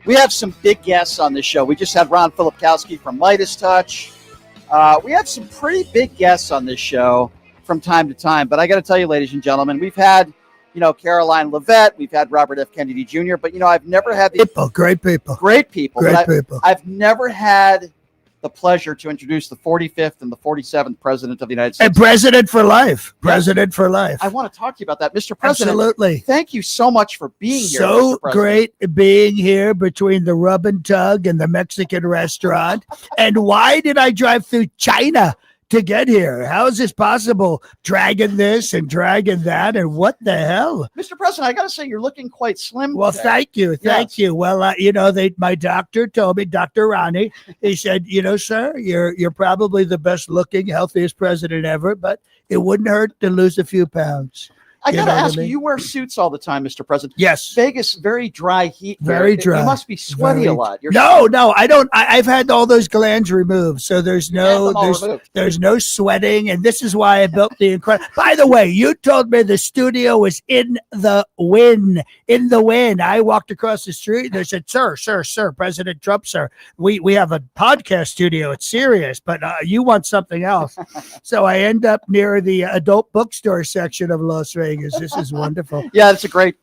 We have some big guests on this show. We just had Ron Filipkowski from Midas Touch. We have some pretty big guests on this show from time to time. But I got to tell you, ladies and gentlemen, we've had, Caroline Leavitt. We've had Robert F. Kennedy Jr. But, I've never had the Great people. Great people. Great people. I've never had the pleasure to introduce the 45th and the 47th President of the United States. And President for life. President for life. I want to talk to you about that. Mr. President, Absolutely. thank you so much for being here. So Mr. President. great being here between the rub and tug and the Mexican restaurant. And why did I drive through China to get here? How is this possible? Dragging this and dragging that, and what the hell? Mr. President, I got to say, you're looking quite slim. Well, today. thank you. Thank you. Well, my doctor told me, Dr. Ronnie, he said, sir, you're probably the best looking, healthiest president ever, but it wouldn't hurt to lose a few pounds. I got to ask I mean? you wear suits all the time, Mr. President. Yes. Vegas, very dry heat. Very there. dry. You must be sweaty a lot. No, I don't. I've had all those glands removed, so there's no sweating, and this is why I built the incredible. By the way, you told me the studio was in the wind. In the wind. I walked across the street. And they said, "Sir, President Trump, sir, we have a podcast studio. It's serious, but you want something else." So I end up near the adult bookstore section of Las Vegas. This is wonderful. Yeah, it's a great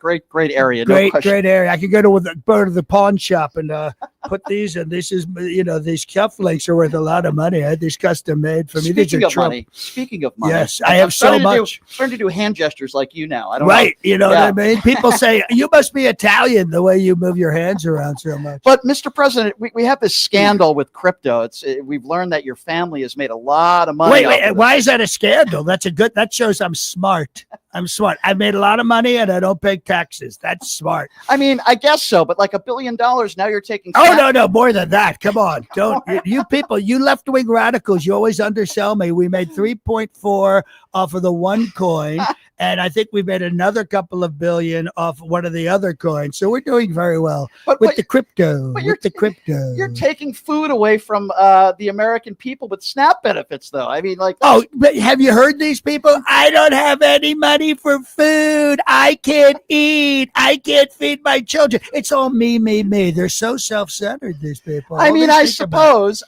area. Great area. I could go to the pawn shop and put these, and this is, these cufflinks are worth a lot of money. I had these custom made for me. Speaking of money, yes, I have so much. Starting to do hand gestures like you now. I don't right, know. What I mean? People say, you must be Italian the way you move your hands around so much. But, Mr. President, we have this scandal with crypto. We've learned that your family has made a lot of money. Wait, why is that a scandal? That shows I'm smart. I'm smart. I made a lot of money and I don't pay taxes. That's smart. I mean, I guess so, but like $1 billion now you're taking. Oh, no, more than that. Come on. Don't you people, you left-wing radicals, you always undersell me. We made 3.4 off of the one coin. And I think we made another couple of billion off one of the other coins. So we're doing very well with the crypto. You're taking food away from the American people with SNAP benefits, though. I mean, like. Oh, but have you heard these people? I don't have any money for food. I can't eat. I can't feed my children. It's all me. They're so self-centered, these people. I mean, I suppose.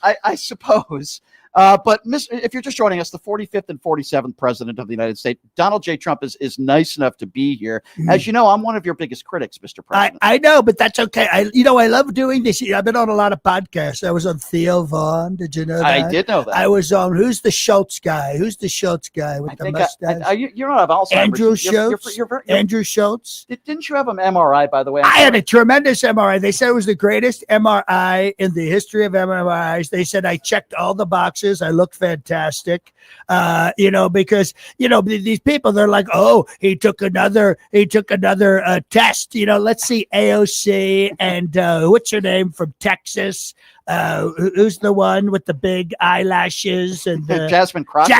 But if you're just joining us, the 45th and 47th President of the United States, Donald J. Trump is nice enough to be here. As you know, I'm one of your biggest critics, Mr. President. I know, but that's okay. I love doing this. I've been on a lot of podcasts. I was on Theo Vaughn. Did you know that? I did know that. I was on, who's the Schultz guy? Who's the Schultz guy with the mustache? You don't have Alzheimer's. Andrew Schultz. Andrew Schultz. Didn't you have an MRI, by the way? I had a tremendous MRI. They said it was the greatest MRI in the history of MRIs. They said I checked all the boxes. I looked fantastic, because, these people, they're like, oh, he took another test. Let's see AOC and what's her name from Texas? Who's the one with the big eyelashes? And Jasmine Crockett.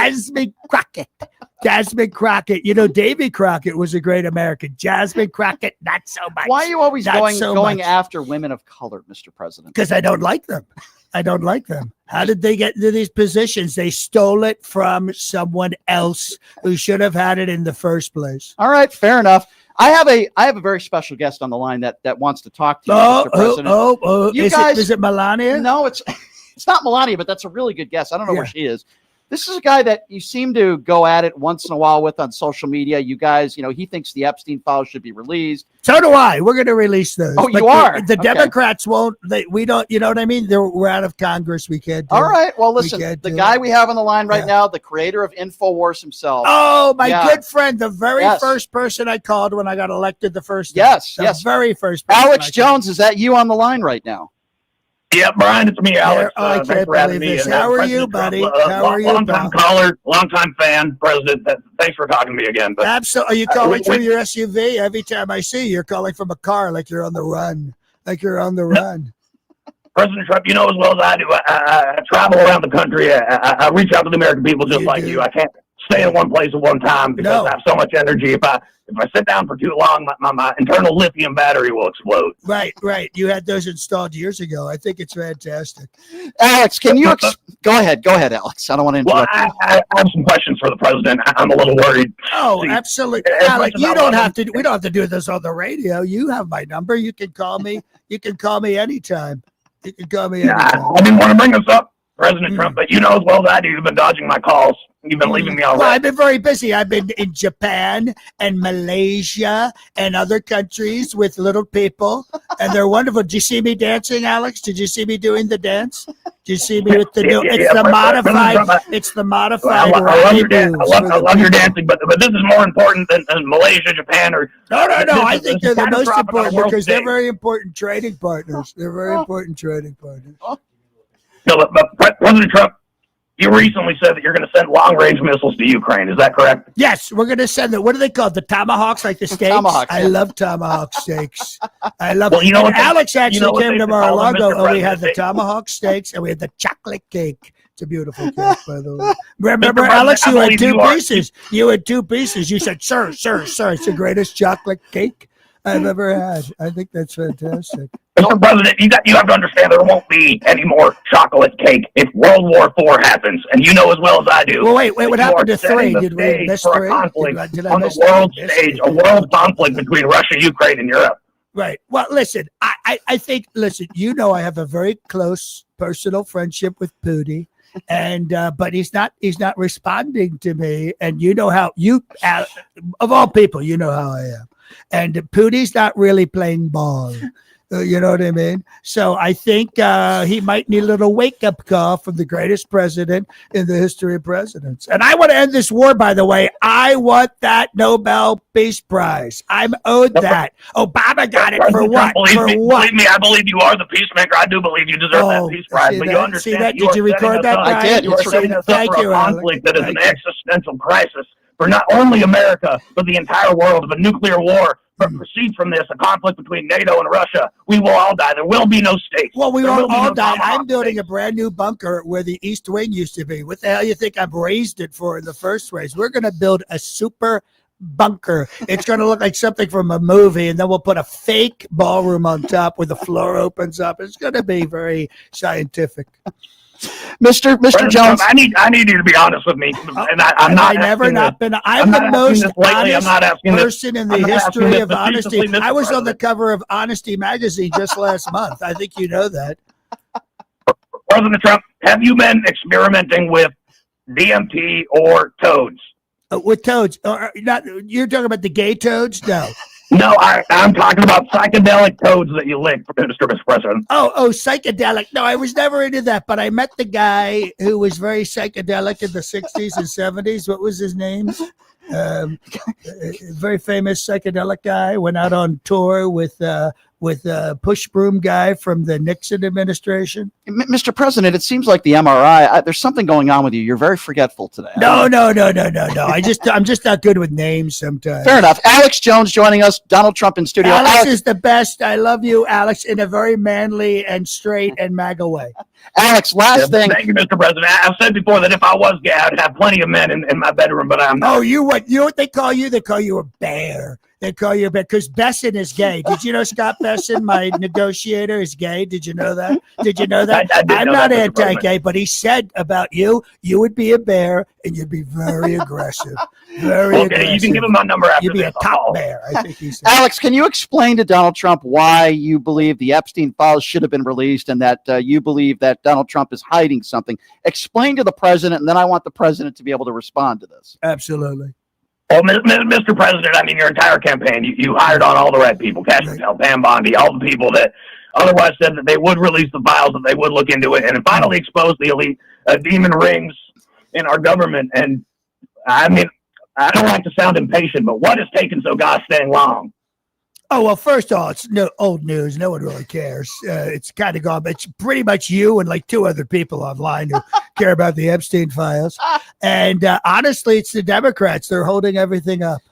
Jasmine Crockett. Davy Crockett was a great American. Jasmine Crockett, not so much. Why are you always going after women of color, Mr. President? Because I don't like them. How did they get into these positions? They stole it from someone else who should have had it in the first place. All right, fair enough. I have a very special guest on the line that wants to talk to you, Mr. President. Is it Melania? No, it's not Melania, but that's a really good guess. I don't know where she is. This is a guy that you seem to go at it once in a while with on social media. You guys, he thinks the Epstein files should be released. So do I. We're going to release those. Oh, you are? The Democrats won't. We don't. You know what I mean? We're out of Congress. We can't do All right. Well, listen, the guy we have on the line right now, the creator of InfoWars himself. Oh, my good friend, the very first person I called when I got elected the first time. Yes. Very first person. Alex Jones, is that you on the line right now? Yeah, Brian, it's me, Alex. I can't believe this. How are you, buddy? How are you? Long-time caller, long-time fan, President. Thanks for talking to me again. Absolutely. Are you calling through your SUV? Every time I see you, you're calling from a car like you're on the run. President Trump, you know as well as I do, I travel around the country. I reach out to the American people just like you. I can't stay in one place at one time because I have so much energy. If I sit down for too long, my internal lithium battery will explode. Right. You had those installed years ago. I think it's fantastic. Alex, can you go ahead, Alex? I don't want to interrupt. Well, I have some questions for the president. I'm a little worried. Oh, absolutely, Alex. We don't have to do this on the radio. You have my number. You can call me. You can call me anytime. You can call me anytime. I didn't want to bring this up, President Trump, but you know as well as I do, you've been dodging my calls. You've been leaving me already. Well, I've been very busy. I've been in Japan and Malaysia and other countries with little people, and they're wonderful. Did you see me dancing, Alex? Did you see me doing the dance? Did you see me with the new? It's the modified. It's the modified. I love your dancing, but this is more important than Malaysia, Japan, or no. I think they're the most important because they're very important trading partners. They're very important trading partners. No, but President Trump, you recently said that you're going to send long-range missiles to Ukraine. Is that correct? Yes, we're going to send them. What are they called? The tomahawks, like the steaks? Tomahawks, I love tomahawk steaks. I love Well, Alex actually came to Mar-a-Lago, and we had the President. tomahawk steaks, and we had the chocolate cake. It's a beautiful cake, by the way. Remember, Mr. Alex, you had President, two I believe pieces. You had two pieces. You said, sir, it's the greatest chocolate cake I've ever had. I think that's fantastic. Mr. President, you have to understand there won't be any more chocolate cake if World War IV happens, and you know as well as I do. Well, wait, what happened to setting 3? the Did we stage miss for 3? a conflict Did I on miss the world 3? stage, a world conflict between Russia, Ukraine, and Europe. Right. Well, listen, I think, you know, I have a very close personal friendship with Putin, and but he's not responding to me, and you know how of all people, you know how I am, and Putin's not really playing ball. You know what I mean? So I think he might need a little wake-up call from the greatest president in the history of presidents. And I want to end this war, by the way. I want that Nobel Peace Prize. I'm owed that. Obama got it for what? Believe me, I believe you are the peacemaker. I do believe you deserve that Peace Prize. But you understand, see that? Did you record that? I did. You are setting us up for a conflict that is an existential crisis for not only America, but the entire world. Of a nuclear war proceeds from this, a conflict between NATO and Russia, we will all die. There will be no states. Well, we will all die. I'm building a brand new bunker where the East Wing used to be. What the hell you think I've raised it for in the first place? We're going to build a super bunker. It's going to look like something from a movie, and then we'll put a fake ballroom on top where the floor opens up. It's going to be very scientific. Mr. Jones, I need you to be honest with me, and I'm the most honest person in the history of honesty. I was on the cover of Honesty magazine just last month. I think you know that. President Trump, have you been experimenting with DMT or toads? With toads? You're talking about the gay toads? No. No, I'm talking about psychedelic toads that you lick, Mr. President. Oh, psychedelic. No, I was never into that, but I met the guy who was very psychedelic in the 60s and 70s. What was his name? A very famous psychedelic guy. Went out on tour with Push Broom guy from the Nixon administration. Mr. President, it seems like the MRI. There's something going on with you. You're very forgetful today. No. I'm just not good with names sometimes. Fair enough. Alex Jones joining us. Donald Trump in studio. Alex is the best. I love you, Alex, in a very manly and straight and MAGA way. Alex, last thing. Thank you, Mr. President. I've said before that if I was gay, I'd have plenty of men in my bedroom, but I'm not. Oh, you know what they call you? They call you a bear. They call you a bear because Besson is gay. Did you know Scott Besson, my negotiator, is gay? Did you know that? I'm not anti-gay, but he said about you would be a bear and you'd be very aggressive. Very aggressive. You can give him my number after You'd be this. a top bear, I think he said. Alex, can you explain to Donald Trump why you believe the Epstein files should have been released and that you believe that Donald Trump is hiding something? Explain to the president, and then I want the president to be able to respond to this. Absolutely. Well, Mr. President, I mean, your entire campaign, you hired on all the right people, Cash Patel, Pam Bondi, all the people that otherwise said that they would release the files, that they would look into it, and it finally exposed the elite demon rings in our government. And I mean, I don't like to sound impatient, but what has taken so gosh dang long? Oh, well, first of all, it's old news. No one really cares. It's kind of gone. It's pretty much you and like 2 other people online who care about the Epstein files. And honestly, it's the Democrats. They're holding everything up.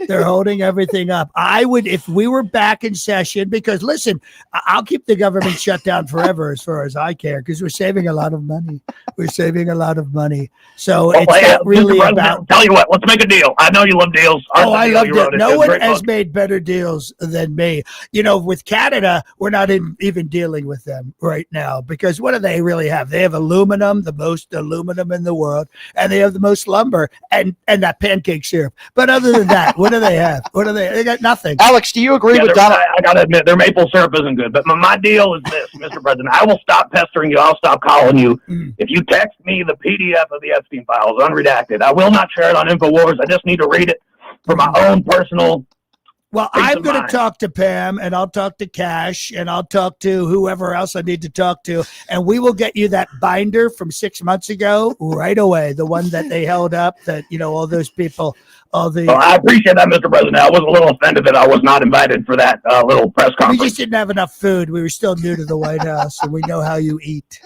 They're holding everything up. I would, if we were back in session, because listen, I'll keep the government shut down forever as far as I care, because we're saving a lot of money. We're saving a lot of money. So it's not really about. Tell you what, let's make a deal. I know you love deals. Oh, I love it. No one has made better deals than me. With Canada, we're not even dealing with them right now, because what do they really have? They have aluminum, the most aluminum in the world, and they have the most lumber and that pancake syrup. But other than that, what do they have? They got nothing. Alex, do you agree with Donald? I got to admit, their maple syrup isn't good. But my deal is this, Mr. President. I will stop pestering you. I'll stop calling you. If you text me the PDF of the Epstein files, unredacted, I will not share it on InfoWars. I just need to read it for my own personal. Well, I'm going to talk to Pam, and I'll talk to Cash, and I'll talk to whoever else I need to talk to, and we will get you that binder from 6 months ago right away, the one that they held up that, all those people, Well, I appreciate that, Mr. President. I was a little offended that I was not invited for that little press conference. We just didn't have enough food. We were still new to the White House, and we know how you eat.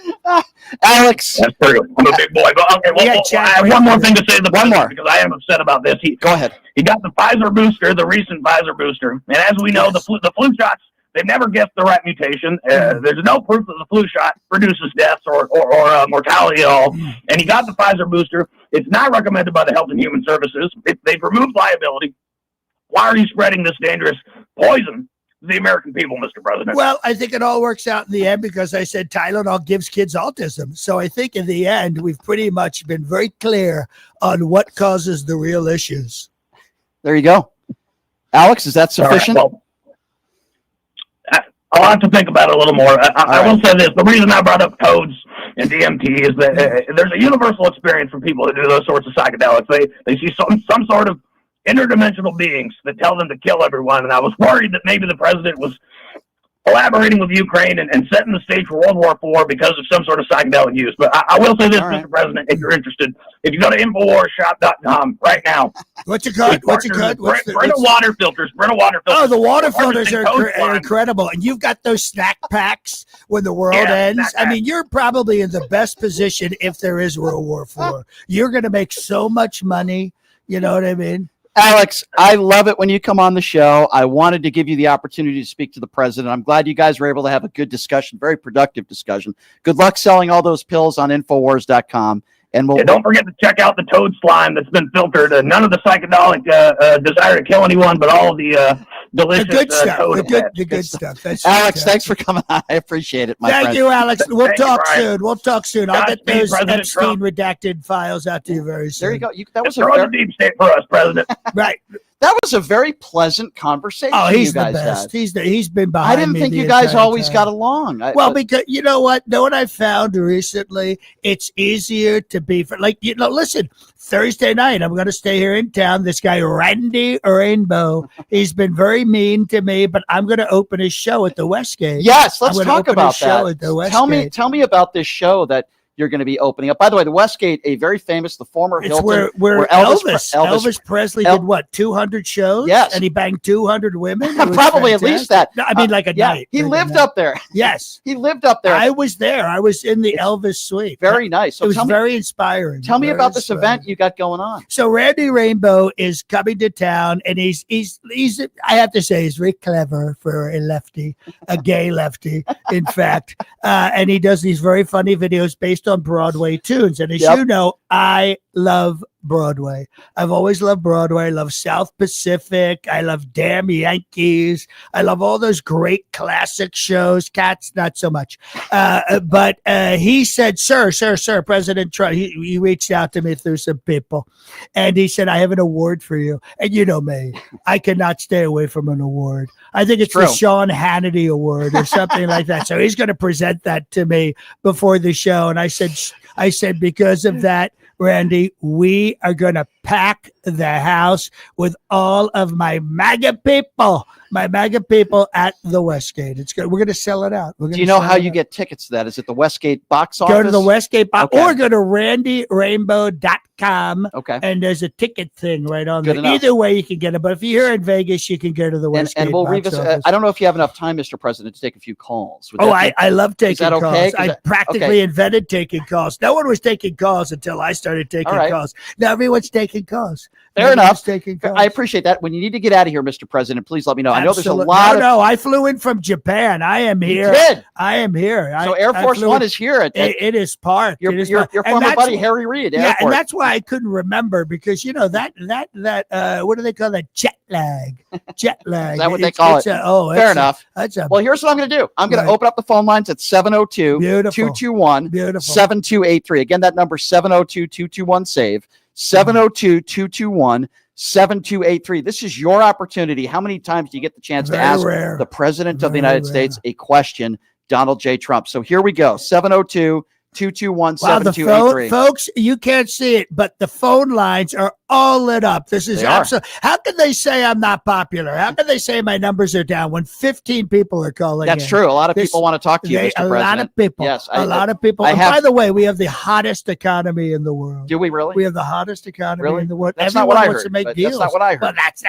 Alex. That's true. I'm a big boy. But okay, I have one more thing to say to the president because I am upset about this. Go ahead. He got the Pfizer booster, the recent Pfizer booster. And as we know, the flu shots, they never guessed the right mutation. There's no proof that the flu shot produces deaths or mortality at all. And he got the Pfizer booster. It's not recommended by the Health and Human Services. They've removed liability. Why are you spreading this dangerous poison to the American people, Mr. President? Well, I think it all works out in the end because I said Tylenol gives kids autism. So I think in the end, we've pretty much been very clear on what causes the real issues. There you go. Alex, is that sufficient? Right, well, I'll have to think about it a little more. I will say this. The reason I brought up codes and DMT is that there's a universal experience for people who do those sorts of psychedelics. They see some sort of interdimensional beings that tell them to kill everyone. And I was worried that maybe the president was collaborating with Ukraine and setting the stage for World War IV because of some sort of psychedelic use. But I will say this, Mr. President, if you're interested, if you go to InfoWarsShop.com right now. What's your code? Brita water filters. Oh, the water filters are incredible. And you've got those snack packs when the world ends. I mean, you're probably in the best position if there is World War IV. You're going to make so much money. You know what I mean? Alex, I love it when you come on the show. I wanted to give you the opportunity to speak to the president. I'm glad you guys were able to have a good discussion, very productive discussion. Good luck selling all those pills on Infowars.com. And don't forget to check out the toad slime that's been filtered. None of the psychedelic desire to kill anyone, but all of the delicious good stuff. Toad The good stuff. That's Alex, thanks for coming on. I appreciate it, my friend. Thank you, Alex. We'll talk soon. I'll get those President Epstein Trump. Redacted files out to you very soon. There you go. That was a deep state for us, President. Right. That was a very pleasant conversation. Oh, he's the best. He's been behind. I didn't think you guys always got along. Because you know what? Know what I found recently? It's easier to be listen. Thursday night, I'm going to stay here in town. This guy, Randy Rainbow, he's been very mean to me, but I'm going to open his show at the Westgate. Yes, let's talk about that. At the Westgate. Tell me about this show that you're going to be opening up. By the way, the Westgate, a very famous, the former Hilton. Where Elvis Presley did what, 200 shows? Yes. And he banged 200 women? Probably at least that. No, I mean, like a night. He lived up there. Yes. He lived up there. I was there. I was in the Elvis suite. Very nice. So it was very inspiring. Tell me about this event you got going on. So Randy Rainbow is coming to town, and he's I have to say, he's very clever for a lefty, a gay lefty, in fact. And he does these very funny videos based on Broadway tunes. And as you know, I love Broadway. I've always loved Broadway. I love South Pacific. I love Damn Yankees. I love all those great classic shows. Cats, not so much. But he said, sir, President Trump, he reached out to me through some people. And he said, I have an award for you. And you know me, I cannot stay away from an award. I think it's the Sean Hannity Award or something like that. So he's going to present that to me before the show. And I said, because of that, Randy, we are going to pack the house with all of my MAGA people at the Westgate. We're going to sell it out. Do you know how you get tickets to that? Is it the Westgate box office? Go to the Westgate box or go to randyrainbow.com. Okay. And there's a ticket thing right on there. Enough. Either way, you can get it. But if you're here in Vegas, you can go to the Westgate and we'll box revisit. office. I don't know if you have enough time, Mr. President, to take a few calls. I love taking calls. Okay? I practically invented taking calls. No one was taking calls until I started taking calls. Now everyone's taking calls. Fair enough. Taking calls. I appreciate that. When you need to get out of here, Mr. President, please let me know. Absolutely. I know there's a lot No, I flew in from Japan. I am here. You did? I am here. So Air Force One is here. It is parked. Your former buddy Harry Reid. Yeah, and that's why I couldn't remember because that what do they call that? Jet lag. Jet lag. Is that what they call it? Fair enough. Well, here's what I'm going to do. I'm going to open up the phone lines at 702-221-7283. Again, that number 702-221-SAVE. 702-221-7283. This is your opportunity. How many times do you get the chance to ask the President of the United States a question, Donald J. Trump? So here we go. 702-221-7283. Folks, you can't see it, but the phone lines are all lit up. This is absolutely. How can they say I'm not popular? How can they say my numbers are down when 15 people are calling? That's true. A lot of people want to talk to you, Mr. President. A lot of people. Yes, a lot of people. And by the way, we have the hottest economy in the world. Do we really? We have the hottest economy in the world. That's Everyone not what I wants heard. to make deals. That's not what I heard. Well, that's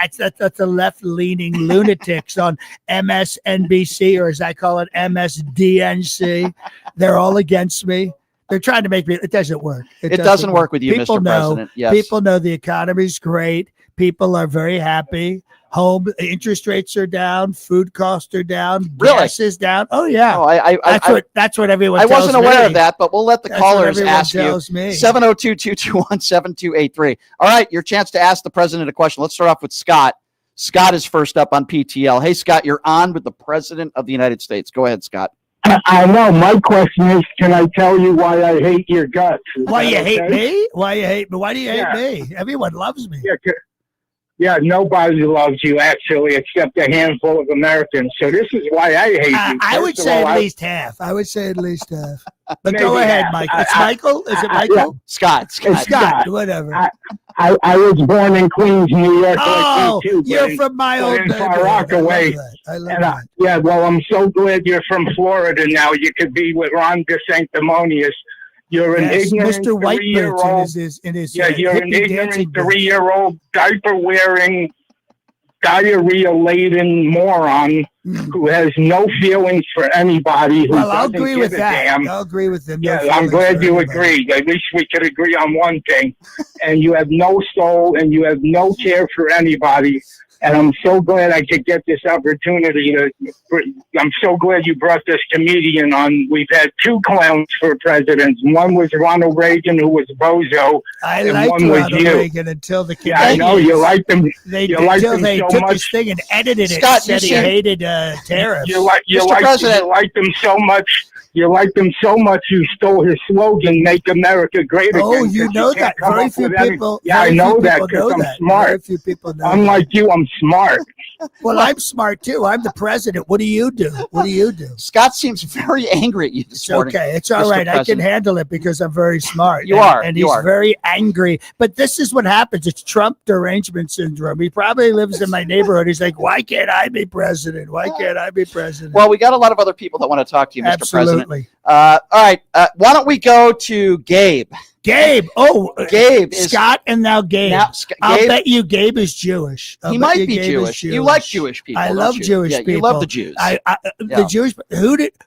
the left-leaning lunatics on MSNBC, or as I call it, MSDNC. They're all against me. They're trying to make me. It doesn't work. It doesn't work with you, Mr. President. Yes. People know the economy's great. People are very happy. Home interest rates are down. Food costs are down. Gas is down. Oh yeah. No, that's what everyone. I wasn't tells aware me. of that, but we'll let the callers ask you. 702-221-7283. All right, your chance to ask the president a question. Let's start off with Scott. Scott is first up on PTL. Hey, Scott, you're on with the President of the United States. Go ahead, Scott. I know. My question is, can I tell you why I hate your guts? Why you hate me? Why you hate me? Why do you hate me? Everyone loves me. Yeah, nobody loves you, actually, except a handful of Americans. So this is why I hate you. I would say at least half. But go ahead, Mike. It's Michael? Is it Michael? Scott, whatever. I was born in Queens, New York. Oh, like you're from my old Far Rockaway. I love that. Yeah, well, I'm so glad you're from Florida now. You could be with Ron DeSanctimonious. You're an ignorant Mr. three-year-old. You're an ignorant 3-year-old diaper-wearing, diarrhea-laden moron who has no feelings for anybody. I'll agree with that. I'll agree with him. Yeah, I'm glad you agreed. At least we could agree on one thing. And you have no soul, and you have no care for anybody. And I'm so glad I could get this opportunity. I'm so glad you brought this comedian on. We've had 2 clowns for presidents. One was Ronald Reagan, who was bozo. I liked Ronald Reagan until the Canadians. Yeah, I know you liked him. They took his thing and edited it. Scott, said he hated tariffs. You liked him so much. You liked him so much, you stole his slogan, "Make America Great Again." Oh, you know that. Very few people. Yeah, I know that because I'm smart. Very few people know. Unlike you, I'm smart. Well, I'm smart too. I'm the president. What do you do? Scott seems very angry at you this morning. Okay, it's all right. I can handle it because I'm very smart. And he's are very angry. But this is what happens. It's Trump derangement syndrome. He probably lives in my neighborhood. He's like, "Why can't I be president? Why can't I be president?" Well, we got a lot of other people that want to talk to you, Mr. Absolutely. President. All right. Why don't we go to Gabe? Gabe. Oh, Gabe is Scott, and now Gabe. I'll bet you Gabe is Jewish. He might be Jewish. You like Jewish people. I love Jewish people. You love the Jews. The Jewish.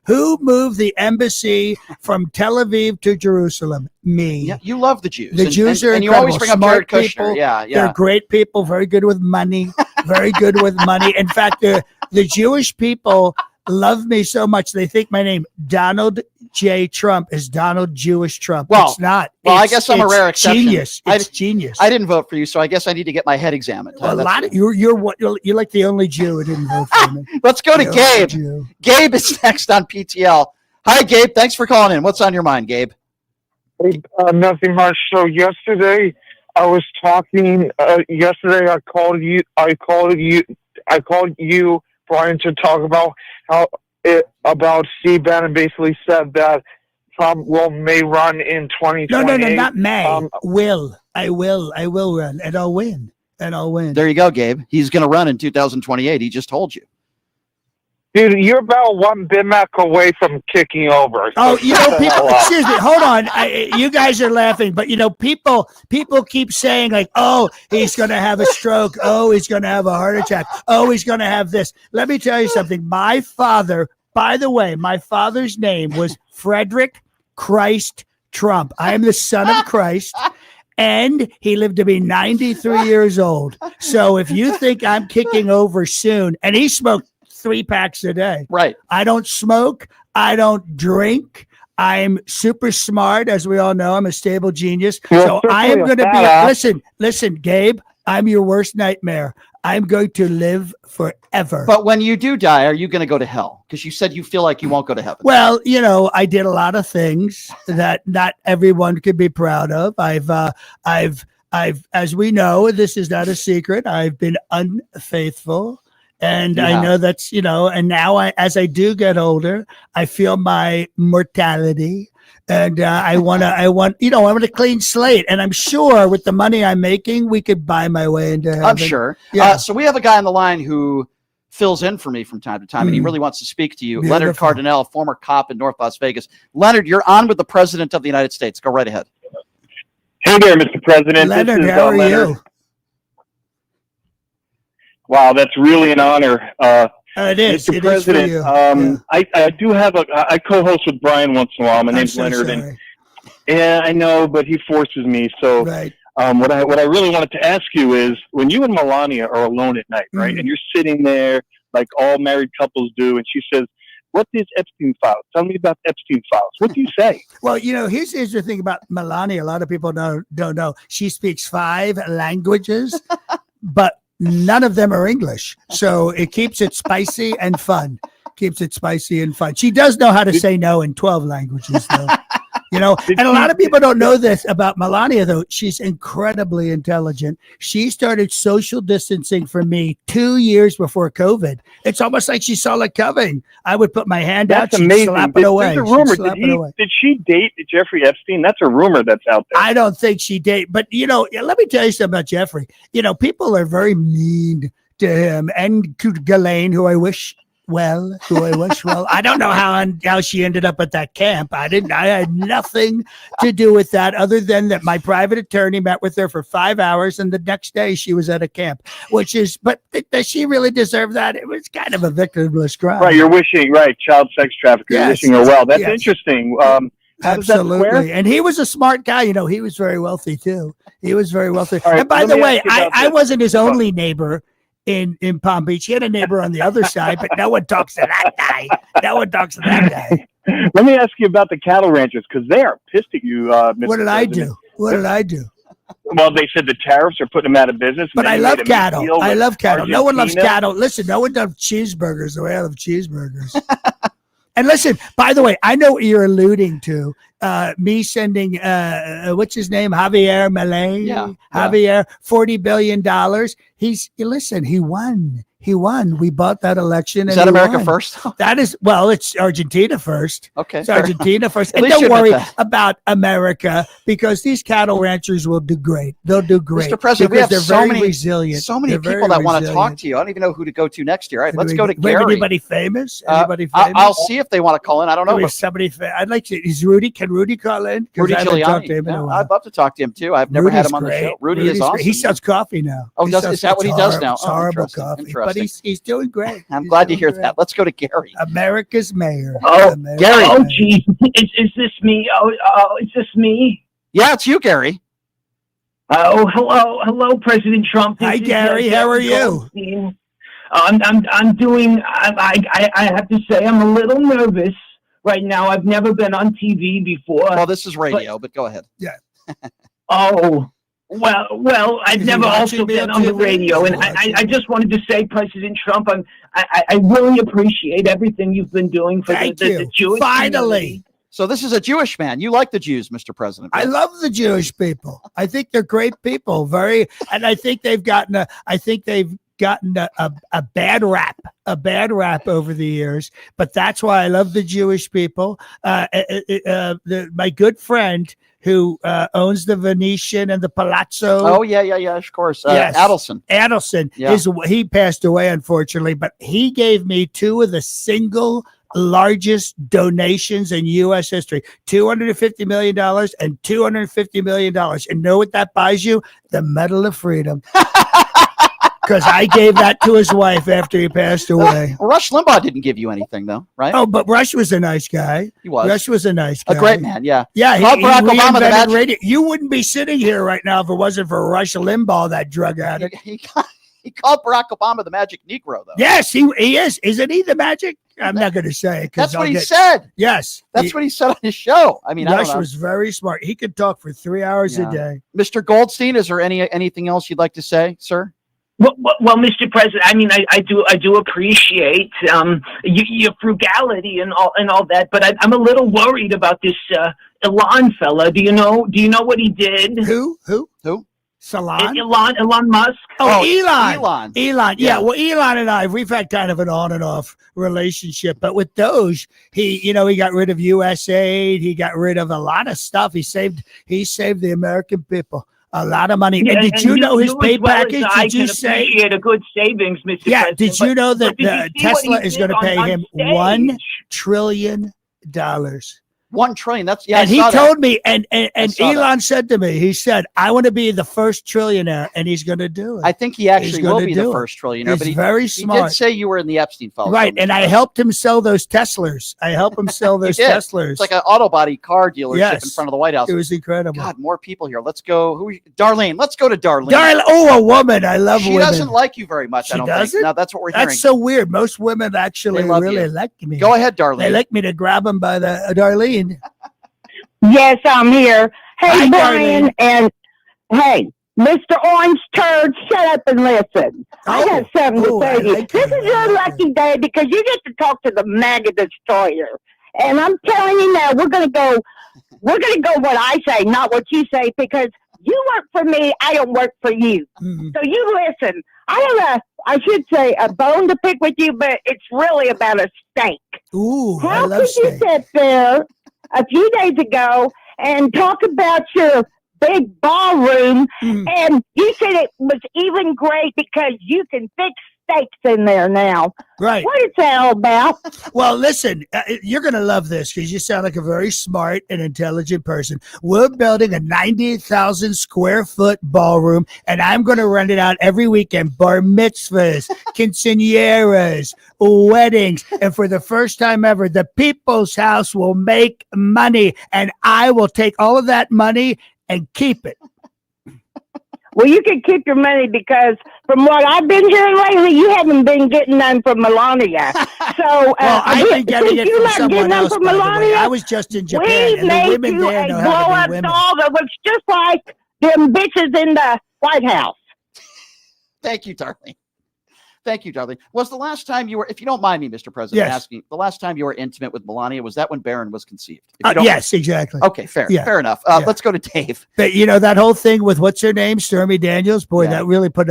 Who moved the embassy from Tel Aviv to Jerusalem? Me. Yeah, you love the Jews. The Jews are and incredible. You always bring up Smart Jared Kushner. people. Yeah. They're great people. Very good with money. Very good with money. In fact, the Jewish people love me so much they think my name Donald J. Trump is Donald Jewish Trump. Well, it's not. Well, I guess I'm a rare exception. Genius. It's genius. I didn't vote for you, so I guess I need to get my head examined. Well, you're like the only Jew who didn't vote for me. Let's go to Gabe. Gabe is next on PTL. Hi, Gabe. Thanks for calling in. What's on your mind, Gabe? Nothing much. So yesterday I was talking. Yesterday I called you, Brian, to talk about about Steve Bannon basically said that Trump may run in 2028. No, not may. I will run, and I'll win. There you go, Gabe. He's going to run in 2028. He just told you. Dude, you're about one Big Mac away from kicking over. Oh, people, excuse me, hold on. You guys are laughing, but people keep saying like, "Oh, he's going to have a stroke. Oh, he's going to have a heart attack. Oh, he's going to have this." Let me tell you something. My father, by the way, my father's name was Frederick Christ Trump. I am the son of Christ. And he lived to be 93 years old. So if you think I'm kicking over soon, and he smoked 3 packs a day. Right. I don't smoke. I don't drink. I'm super smart, as we all know. I'm a stable genius. So I am going to be, listen, Gabe, I'm your worst nightmare. I'm going to live forever. But when you do die, are you going to go to hell? Because you said you feel like you won't go to heaven. Well, I did a lot of things that not everyone could be proud of. I've, as we know, this is not a secret. I've been unfaithful. And I know that's, and now as I do get older, I feel my mortality. And I want a clean slate. And I'm sure with the money I'm making, we could buy my way into heaven. I'm sure. Yeah. So we have a guy on the line who fills in for me from time to time, and he really wants to speak to you. Beautiful. Leonard Cardinale, former cop in North Las Vegas. Leonard, you're on with the President of the United States. Go right ahead. Hey there, Mr. President. Leonard, this is how are Leonard. you? Wow, that's really an honor. It is. Mr. It President, is for you. I do have I co-host with Brian once in a while. My name's Leonard, sorry. and I know, but he forces me. So Right. what I really wanted to ask you is, when you and Melania are alone at night, right, and you're sitting there like all married couples do, and she says, "What is Epstein files? Tell me about Epstein files." What do you say? Well, here's the thing about Melania. A lot of people don't know. She speaks 5 languages, but none of them are English. So it keeps it spicy and fun. She does know how to say no in 12 languages, though. And a lot of people don't know this about Melania, though. She's incredibly intelligent. She started social distancing from me 2 years before COVID. It's almost like she saw it coming. I would put my hand That's out, she'd amazing. slap it away. There's a rumor. Did she date Jeffrey Epstein? That's a rumor that's out there. I don't think she did. But, let me tell you something about Jeffrey. People are very mean to him and to Ghislaine, who I wish well. I don't know how she ended up at that camp. I had nothing to do with that, other than that my private attorney met with her for 5 hours, and the next day she was at a camp. But does she really deserve that? It was kind of a victimless crime. Right, you're wishing, child sex trafficker. You're wishing her well. That's interesting. Absolutely. And he was a smart guy. He was very wealthy too. He was very wealthy. Right, and by the way, I this. wasn't his only neighbor in Palm Beach. He had a neighbor on the other side, but no one talks to that guy. Let me ask you about the cattle ranchers, because they are pissed at you, Mr. What did I do? Well, they said the tariffs are putting them out of business. But I love cattle. No one loves Argentina. cattle. Listen, no one loves cheeseburgers the way I love cheeseburgers. And listen, by the way, I know what you're alluding to. Me sending, what's his name? Javier Milei. Yeah. Javier, $40 billion. He won. We bought that election. Is that America first? It's Argentina first. Okay. It's Argentina first. And least don't you worry admit that. about America, because these cattle ranchers will do great. They'll do great. Mr. President, we have they're so very many resilient. So many They're people very that want to resilient. talk to you. I don't even know who to go to next year. All right, let's go to We have Gary. Anybody famous? I'll see if they want to call in. I don't know. I'd like to. Is Rudy? Can Rudy call in? 'Cause Rudy I haven't talked to Giuliani. him in a Yeah, while. I'd love to talk to him too. I've never had him on the Rudy's show. great. Rudy Rudy's is great. awesome. He sells coffee now. Oh, is that what he does now? It's Oh, horrible interesting. coffee, but Interesting. he's doing great. I'm He's glad to doing hear great. that. Let's go to Gary. America's mayor. Oh, America's Gary. Oh, mayor. geez. Is this me? Oh, is this me? Yeah, it's you, Gary. Oh, hello, President Trump. This Hi, is, Gary. How are you? Goldstein. I'm doing. I have to say, I'm a little nervous right now. I've never been on TV before. Well, this is radio, but go ahead. Oh, well, I've Is never he watching also me been on on the TV? radio, and Is he watching I just wanted to say, President Trump, I really appreciate everything you've been doing for Thank the you. Jewish Finally. community. So this is a Jewish man. You like the Jews, Mr. President. I love the Jewish people. I think they're great people. And I think they've gotten a bad rap over the years, but that's why I love the Jewish people. My good friend who owns the Venetian and the Palazzo. Oh, yeah, of course. Yes. Adelson. Yeah. He passed away, unfortunately, but he gave me 2 of the single largest donations in U.S. history, $250 million and $250 million. And know what that buys you? The Medal of Freedom. because I gave that to his wife after he passed away. Well, Rush Limbaugh didn't give you anything, though, right? Oh, but Rush was a nice guy. He was. Rush was a nice guy. A great man, yeah. Yeah, he Called Barack Obama the reinvented magic- radio. You wouldn't be sitting here right now if it wasn't for Rush Limbaugh, that drug addict. He called Barack Obama the Magic Negro, though. Yes, he is. Isn't he the magic? I'm not going to say it. That's what he said. Yes. That's what he said on his show. I mean, I Rush don't know. was very smart. He could talk for 3 hours a day. Mr. Goldstein, is there anything else you'd like to say, sir? Well, Mr. President, I mean, I do appreciate your frugality and all that, but I'm a little worried about this Elon fella. Do you know what he did? Who? Salon? Elon Musk. Oh, Elon. Yeah. Well, Elon and we've had kind of an on and off relationship, but with Doge, he got rid of USAID. He got rid of a lot of stuff. He saved the American people a lot of money. Yeah, and did you know his pay package? Did you say appreciate a good savings, Mr. Yeah. President? Did you know that Tesla is going to pay him stage? $1 trillion? $1 trillion. That's And he told me, and saw Elon said to me, he said, "I want to be the first trillionaire," and he's going to do it. I think he actually He's will gonna be do the it. first trillionaire. He's But very he smart. did say you were in the Epstein files, Right, though, and Mr. I President. helped him sell those Teslers. I helped him sell those You did. Teslers. It's like an auto body car dealership Yes. in front of the White House. It was incredible. God, more people here. Let's go. Darlene. Let's go to Darlene. Oh, a woman. I love She women. doesn't like you very much. She I don't doesn't? think. No, that's what we're hearing. That's so weird. Most women actually They love really you. like me. Go ahead, Darlene. They like me to grab them by the Darlene. Yes, I'm here. Hey, Hi, Brian, Darlene. and hey, Mr. Orange Turd, shut up and listen. I got something to I say to you. like This her. is your lucky day because you get to talk to the MAGA destroyer. And I'm telling you now, we're gonna go what I say, not what you say, because you work for me, I don't work for you. Mhm. So you listen. I should say a bone to pick with you, but it's really about a steak. Ooh, I How love could you steak. sit there a few days ago and talk about your big ballroom, Mm. and you said it was even great because you can fix steaks in there now? Right. What is that all about? Well, listen, you're going to love this because you sound like a very smart and intelligent person. We're building a 90,000 square foot ballroom, and I'm going to rent it out every weekend. Bar mitzvahs, quinceañeras, weddings. And for the first time ever, the People's House will make money, and I will take all of that money and keep it. Well, you can keep your money because from what I've been hearing lately, you haven't been getting none from Melania. So, Well, I've been getting since it you're from not someone getting none else, from by the way. Melania, I was just in Japan, we and the made women you there a know blow how to up be women. dog that looks just like them bitches in the White House. Thank you, Darlene. Thank you, Darlene. Was the last time you were, if you don't mind me, Mr. President, Yes. asking, the last time you were intimate with Melania, was that when Barron was conceived? If you don't- Yes, exactly. Okay, fair. Yeah. Fair enough. Yeah. Let's go to Dave. But that whole thing with what's her name, Stormy Daniels, boy, Yeah. that really put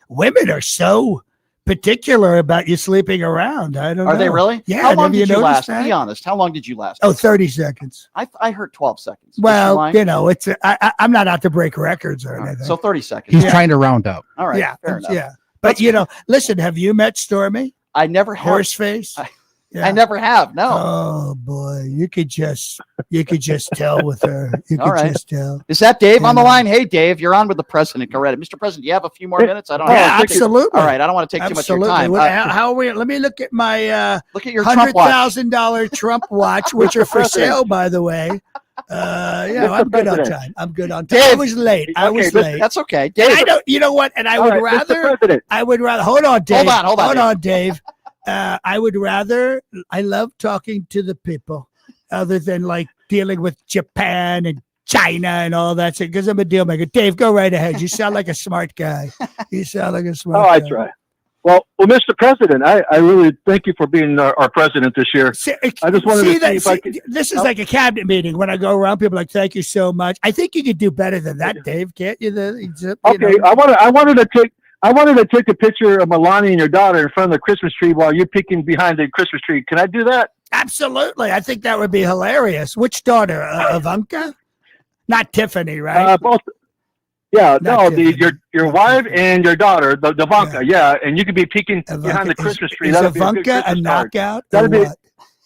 women are so particular about you sleeping around. I don't know. Are they really? Yeah. How long have you did you noticed last? that? Be honest. How long did you last? Oh, 30 seconds. I heard 12 seconds. Was she Well, lying? it's I'm not out to break records or All right, anything. so 30 seconds. He's Yeah. trying to round up. All right. yeah, Fair enough. yeah. But listen, have you met Stormy? I never have. Horseface? I never have. No. Oh boy, you could just tell with her. You All could right. just tell. Is that Dave on the Yeah. line? Hey, Dave, you're on with the president. Go ahead. Mr. President, do you have a few more minutes? I don't know. Yeah, absolutely. All right. I don't want to take too much of your time. How are we? Let me look at my Look at your Trump watch. $100,000 Trump watch, which are for sale, by the way. I'm good on time. I'm good on time. I Dave. was late. I was but late. That's okay. And Dave. I don't. You know what? And I All would right, Mr. rather. President. I would rather. Hold on, Dave. Hold on, Dave. I would rather. I love talking to the people, other than like dealing with Japan and China and all that shit. Because I'm a deal maker. Dave, go right ahead. You sound like a smart guy. You sound like a smart. Oh, I guy. try. Well, Mr. President, I really thank you for being our president this year. I just wanted to see if I could. This is like a cabinet meeting. When I go around, people are like, "Thank you so much." I think you could do better than that, Dave. Can't you? Okay, I wanted to take a picture of Melania and your daughter in front of the Christmas tree while you're peeking behind the Christmas tree. Can I do that? Absolutely. I think that would be hilarious. Which daughter? Ivanka? Not Tiffany, right? Both. Yeah, Not your wife and your daughter, the Ivanka. Yeah, and you could be peeking behind the Christmas tree. Is That'd be a good Ivanka a Christmas card. knockout? Or That'd be. what?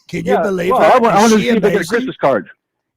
Can you believe well, that? I want to Is see she if they get a amazing? Christmas card.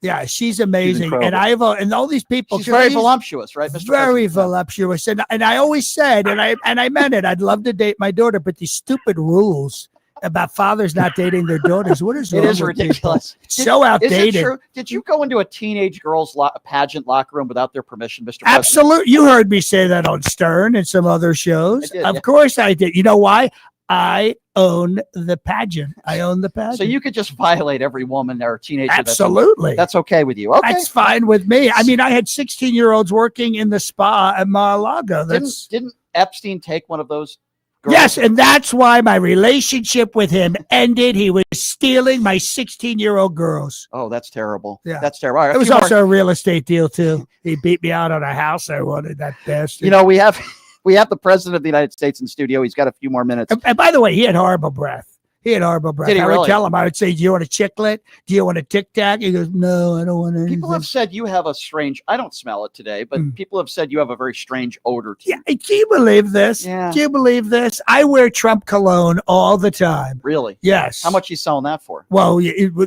Yeah, she's amazing. incredible. And all these people. She's very voluptuous, right, Mr. Very President? voluptuous. And I always said, and I meant it, I'd love to date my daughter, but these stupid rules about fathers not dating their daughters. What is wrong It is with ridiculous. It's so outdated. Is it true? Did you go into a teenage girls' pageant locker room without their permission, Mr. President? Absolutely. You heard me say that on Stern and some other shows. I did, Of yeah. course I did. You know why? I own the pageant. I own the pageant. So you could just violate every woman or teenager. Absolutely. That's okay with you. Okay. That's fine with me. I mean, I had 16-year-olds working in the spa at Mar-a-Lago. Didn't Epstein take one of those girls? Yes, and that's why my relationship with him ended. He was stealing my 16-year-old girls. Oh, that's terrible. Yeah. That's terrible. All right, It was also a real estate deal, too. He beat me out on a house I wanted, that bastard. You know, we have the president of the United States in studio. He's got a few more minutes. And by the way, he had horrible breath. He had horrible breath. Did he I would really? tell him, I would say, do you want a chiclet? Do you want a Tic Tac? He goes, no, I don't want anything. People have said you have a strange, I don't smell it today, but people have said you have a very strange odor to you. Yeah, do you believe this? Yeah. Do you believe this? I wear Trump cologne all the time. Really? Yes. How much are you selling that for? Well,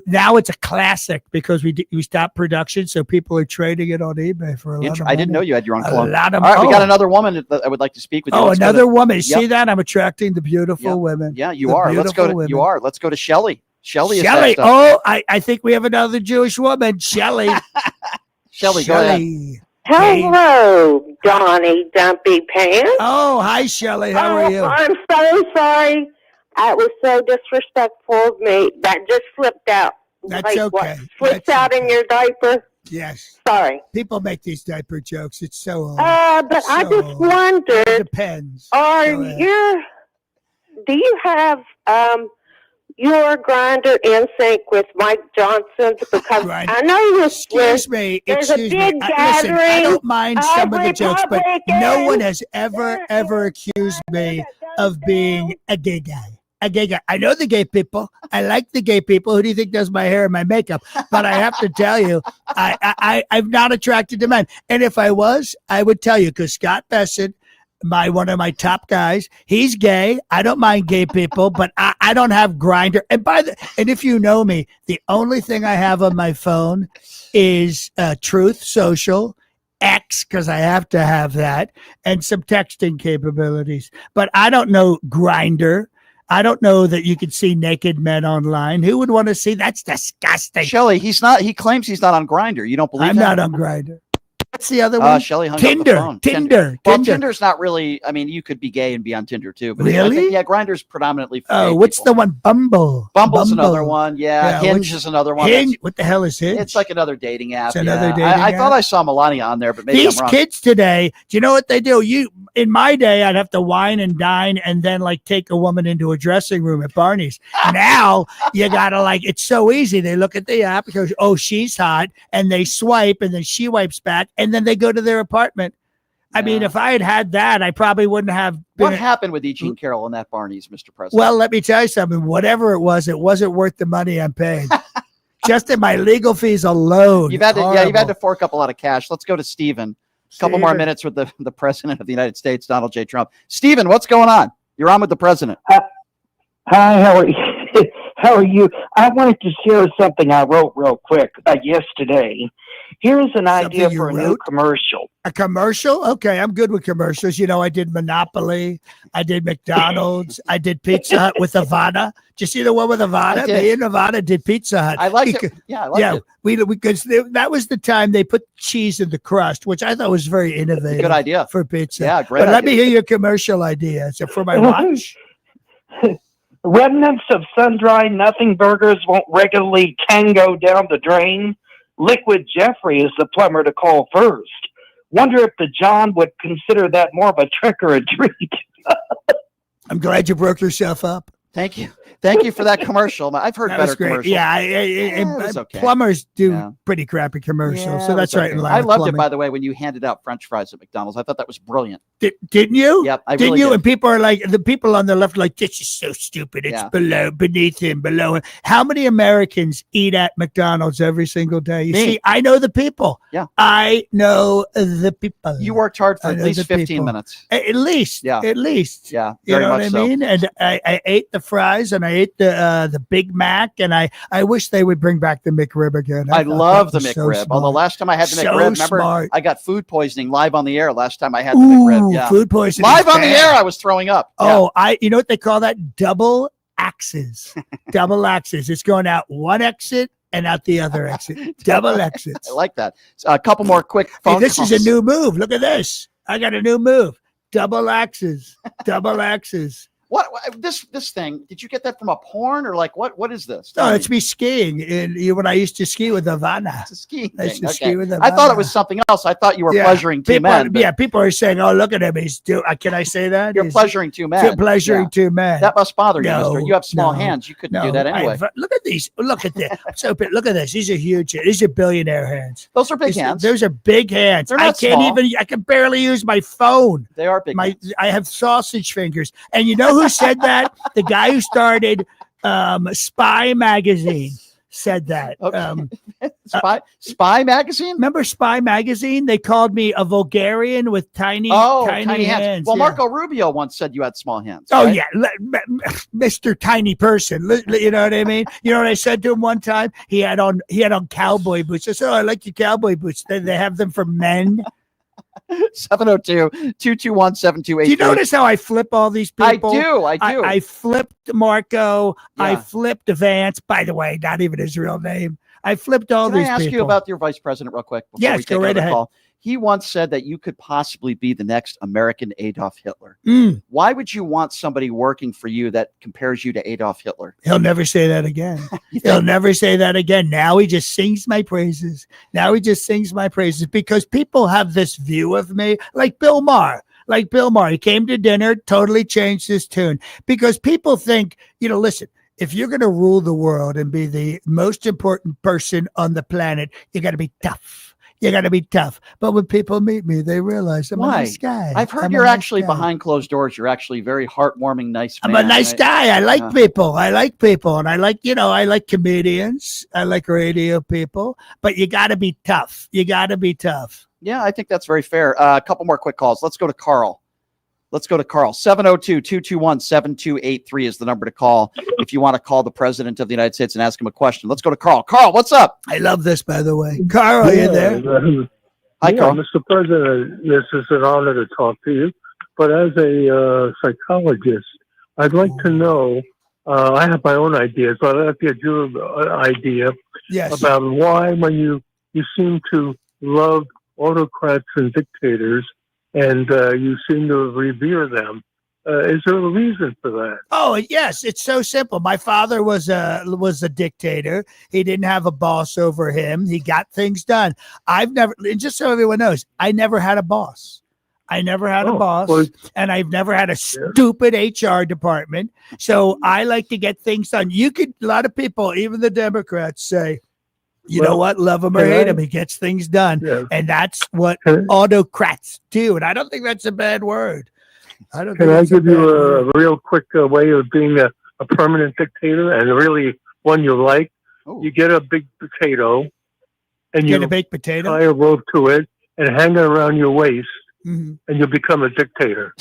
now it's a classic because we stopped production, so people are trading it on eBay for a lot of money. I didn't know you had your own A cologne. lot of All right, we got oh. another woman that I would like to speak with you. Oh, Let's go another to- woman. You Yep. see that? I'm attracting the beautiful Yep. women. Yeah, you The are. Let's go to beautiful Let's go to Shelley. Shelley. Shelley. Oh, I think we have another Jewish woman. Shelley. Shelley, go ahead. Hello, Donnie Dumpy Pants. Oh, hi, Shelley. How are you? I'm so sorry. That was so disrespectful of me. That just slipped out. That's What okay. slipped out in your diaper? Yes. Sorry. People make these diaper jokes. It's so. But I so- just wondered, Depends. are Go ahead. do you have your grinder in sync with Mike Johnson's? Because Grinder. I know this. Excuse me. There's a Excuse me. big Listen, I gathering don't mind some of the jokes, but no Republicans. one has ever accused me of being a gay guy. A gay guy. I know the gay people. I like the gay people. Who do you think does my hair and my makeup? But I have to tell you, I'm not attracted to men. And if I was, I would tell you, because Scott Bessent, one of my top guys, he's gay. I don't mind gay people, but I don't have Grinder. And if you know me, the only thing I have on my phone is Truth Social, X, because I have to have that, and some texting capabilities. But I don't know Grinder. I don't know that you could see naked men online. Who would want to see? That's disgusting. Shelley, he claims he's not on Grinder. You don't believe I'm that? not on Grinder. What's the other one? Shelley hung Tinder. up the phone. Tinder. Well, Tinder. Tinder's not really. I mean, you could be gay and be on Tinder too. But I Really? think, yeah, Grinder's predominantly. For Oh, gay what's people. the one? Bumble. Bumble's Bumble. another one. Yeah, Hinge which- is another one. Hinge. What the hell is Hinge? It's like another dating app. It's another yeah. dating I app? thought I saw Melania on there, but maybe These I'm wrong. kids today, do you know what they do? In my day, I'd have to wine and dine and then like take a woman into a dressing room at Barney's. Now you gotta it's so easy. They look at the app because, oh, she's hot, and they swipe and then she wipes back and then they go to their apartment. I mean, if I had had that, I probably wouldn't have been. What happened with E. Jean Carroll and that Barney's, Mr. President? Well, let me tell you something. Whatever it wasn't worth the money I'm paying. Just in my legal fees alone. you've had to Horrible. fork up a lot of cash. Let's go to Stephen. A couple more minutes with the president of the United States, Donald J. Trump. Stephen, what's going on? You're on with the president. Hi, how are you? How are you? I wanted to share something I wrote real quick yesterday. Here's an idea Something you for a new wrote? commercial. A commercial? Okay, I'm good with commercials. You know, I did Monopoly, I did McDonald's, I did Pizza Hut with Ivana. Did you see the one with Ivana? I did. Me and Ivana did Pizza Hut. I liked it. Yeah, I liked it. Because that was the time they put cheese in the crust, which I thought was very innovative. Good idea for pizza. Yeah, great. But let me idea. hear your commercial idea. So for my watch. Remnants of sun-dried nothing burgers won't regularly tango down the drain. Liquid Jeffrey is the plumber to call first. Wonder if the John would consider that more of a trick or a treat. I'm glad you broke yourself up. Thank you. Thank you for that commercial. I've heard That better was great. commercials. Yeah, it was okay. Plumbers do Yeah. pretty crappy commercials, Yeah, so it that's was right in okay. line. I with loved it, plumbing. by the way, when you handed out French fries at McDonald's. I thought that was brilliant. Didn't you? Yep, I didn't really you? did. And people are like, the people on the left are like, this is so stupid. It's Yeah. beneath him, below him. How many Americans eat at McDonald's every single day? You Me. see, I know the people. Yeah. I know the people. You worked hard for I at know least the 15 people. minutes. At least. Yeah. At least. Yeah, You very know much what I so. mean? And I ate the fries and I ate the Big Mac, and I wish they would bring back the McRib again. I thought love the that was so McRib. Although smart. last time I had the So McRib, remember, smart. I got food poisoning live on the air last time I had the Ooh, McRib. Yeah. food poisoning. Live is on the bad. air, I was throwing up. Oh, you know what they call that? Double axes. Double axes. It's going out one exit and out the other exit. Double exits. I like that. So, a couple more quick Hey, phone this calls. is a new move. Look at this. I got a new move. Double axes. Double axes. What this thing? Did you get that from a porn or like what? What is this? No, Tell it's me. me skiing. And when I used to ski with Ivana. It's a skiing I used thing. to Okay. ski with I thought Ivana. it was something else. I thought you were pleasuring two people, men. but Yeah, people are saying, "Oh, look at him. He's can I say that? You're He's pleasuring two men. pleasuring Yeah. two men." That must bother you, No, mister. You have small no, hands. You couldn't no, do that anyway. Look at these. Look at this. Look at this. These are huge. These are billionaire hands. Those are big hands. Those are big hands. They're I not can't small. even. I can barely use my phone. They are big hands. I have sausage fingers. And you know who said that? The guy who started Spy Magazine said that. Okay. Spy Magazine? Remember Spy Magazine? They called me a vulgarian with tiny hands. Well, Yeah. Marco Rubio once said you had small hands. Oh, right? yeah. Mr. Tiny Person. You know what I mean? You know what I said to him one time? He had on cowboy boots. I said, "Oh, I like your cowboy boots. They have them for men." 702-221-7283. Do you notice how I flip all these people? I do. I flipped Marco. I Yeah. flipped Vance. By the way, not even his real name. I flipped all Can I these ask people. you about your vice president real quick? Before Yes, we go take right another ahead. call? He once said that you could possibly be the next American Adolf Hitler. Mm. Why would you want somebody working for you that compares you to Adolf Hitler? He'll never say that again. He'll never say that again. Now he just sings my praises. Because people have this view of me, like Bill Maher. He came to dinner, totally changed his tune. Because people think, listen, if you're going to rule the world and be the most important person on the planet, you got to be tough. But when people meet me, they realize I'm a nice guy. I've heard I'm a you're nice actually guy. behind closed doors. You're actually very heartwarming, nice man. I'm a nice right? guy. I like Yeah. people. And I like comedians. I like radio people, but you got to be tough. Yeah, I think that's very fair. A couple more quick calls. Let's go to Carl. 702-221-7283 is the number to call if you want to call the president of the United States and ask him a question. Let's go to Carl. Carl, what's up? I love this, by the way. Carl, are you there? Hi, Carl. Mr. President, this is an honor to talk to you. But as a psychologist, I'd like to know, I have my own ideas, but I'd like to get your idea about why when you seem to love autocrats and dictators and you seem to revere them, is there a reason for that? Oh, yes. It's so simple. My father was a dictator. He didn't have a boss over him. He got things done. And just so everyone knows, I never had a boss. I never had a boss, and I've never had a stupid HR department. So I like to get things done. A lot of people, even the Democrats, say, you know what? Love him or hate him, he gets things done. Yeah. And that's what autocrats do. And I don't think that's a bad word. Can I give you a real quick way of being a permanent dictator and really one you like? Ooh. You get a big potato and Get you a baked potato? tie a rope to it and hang it around your waist, Mhm. and you become a dictator.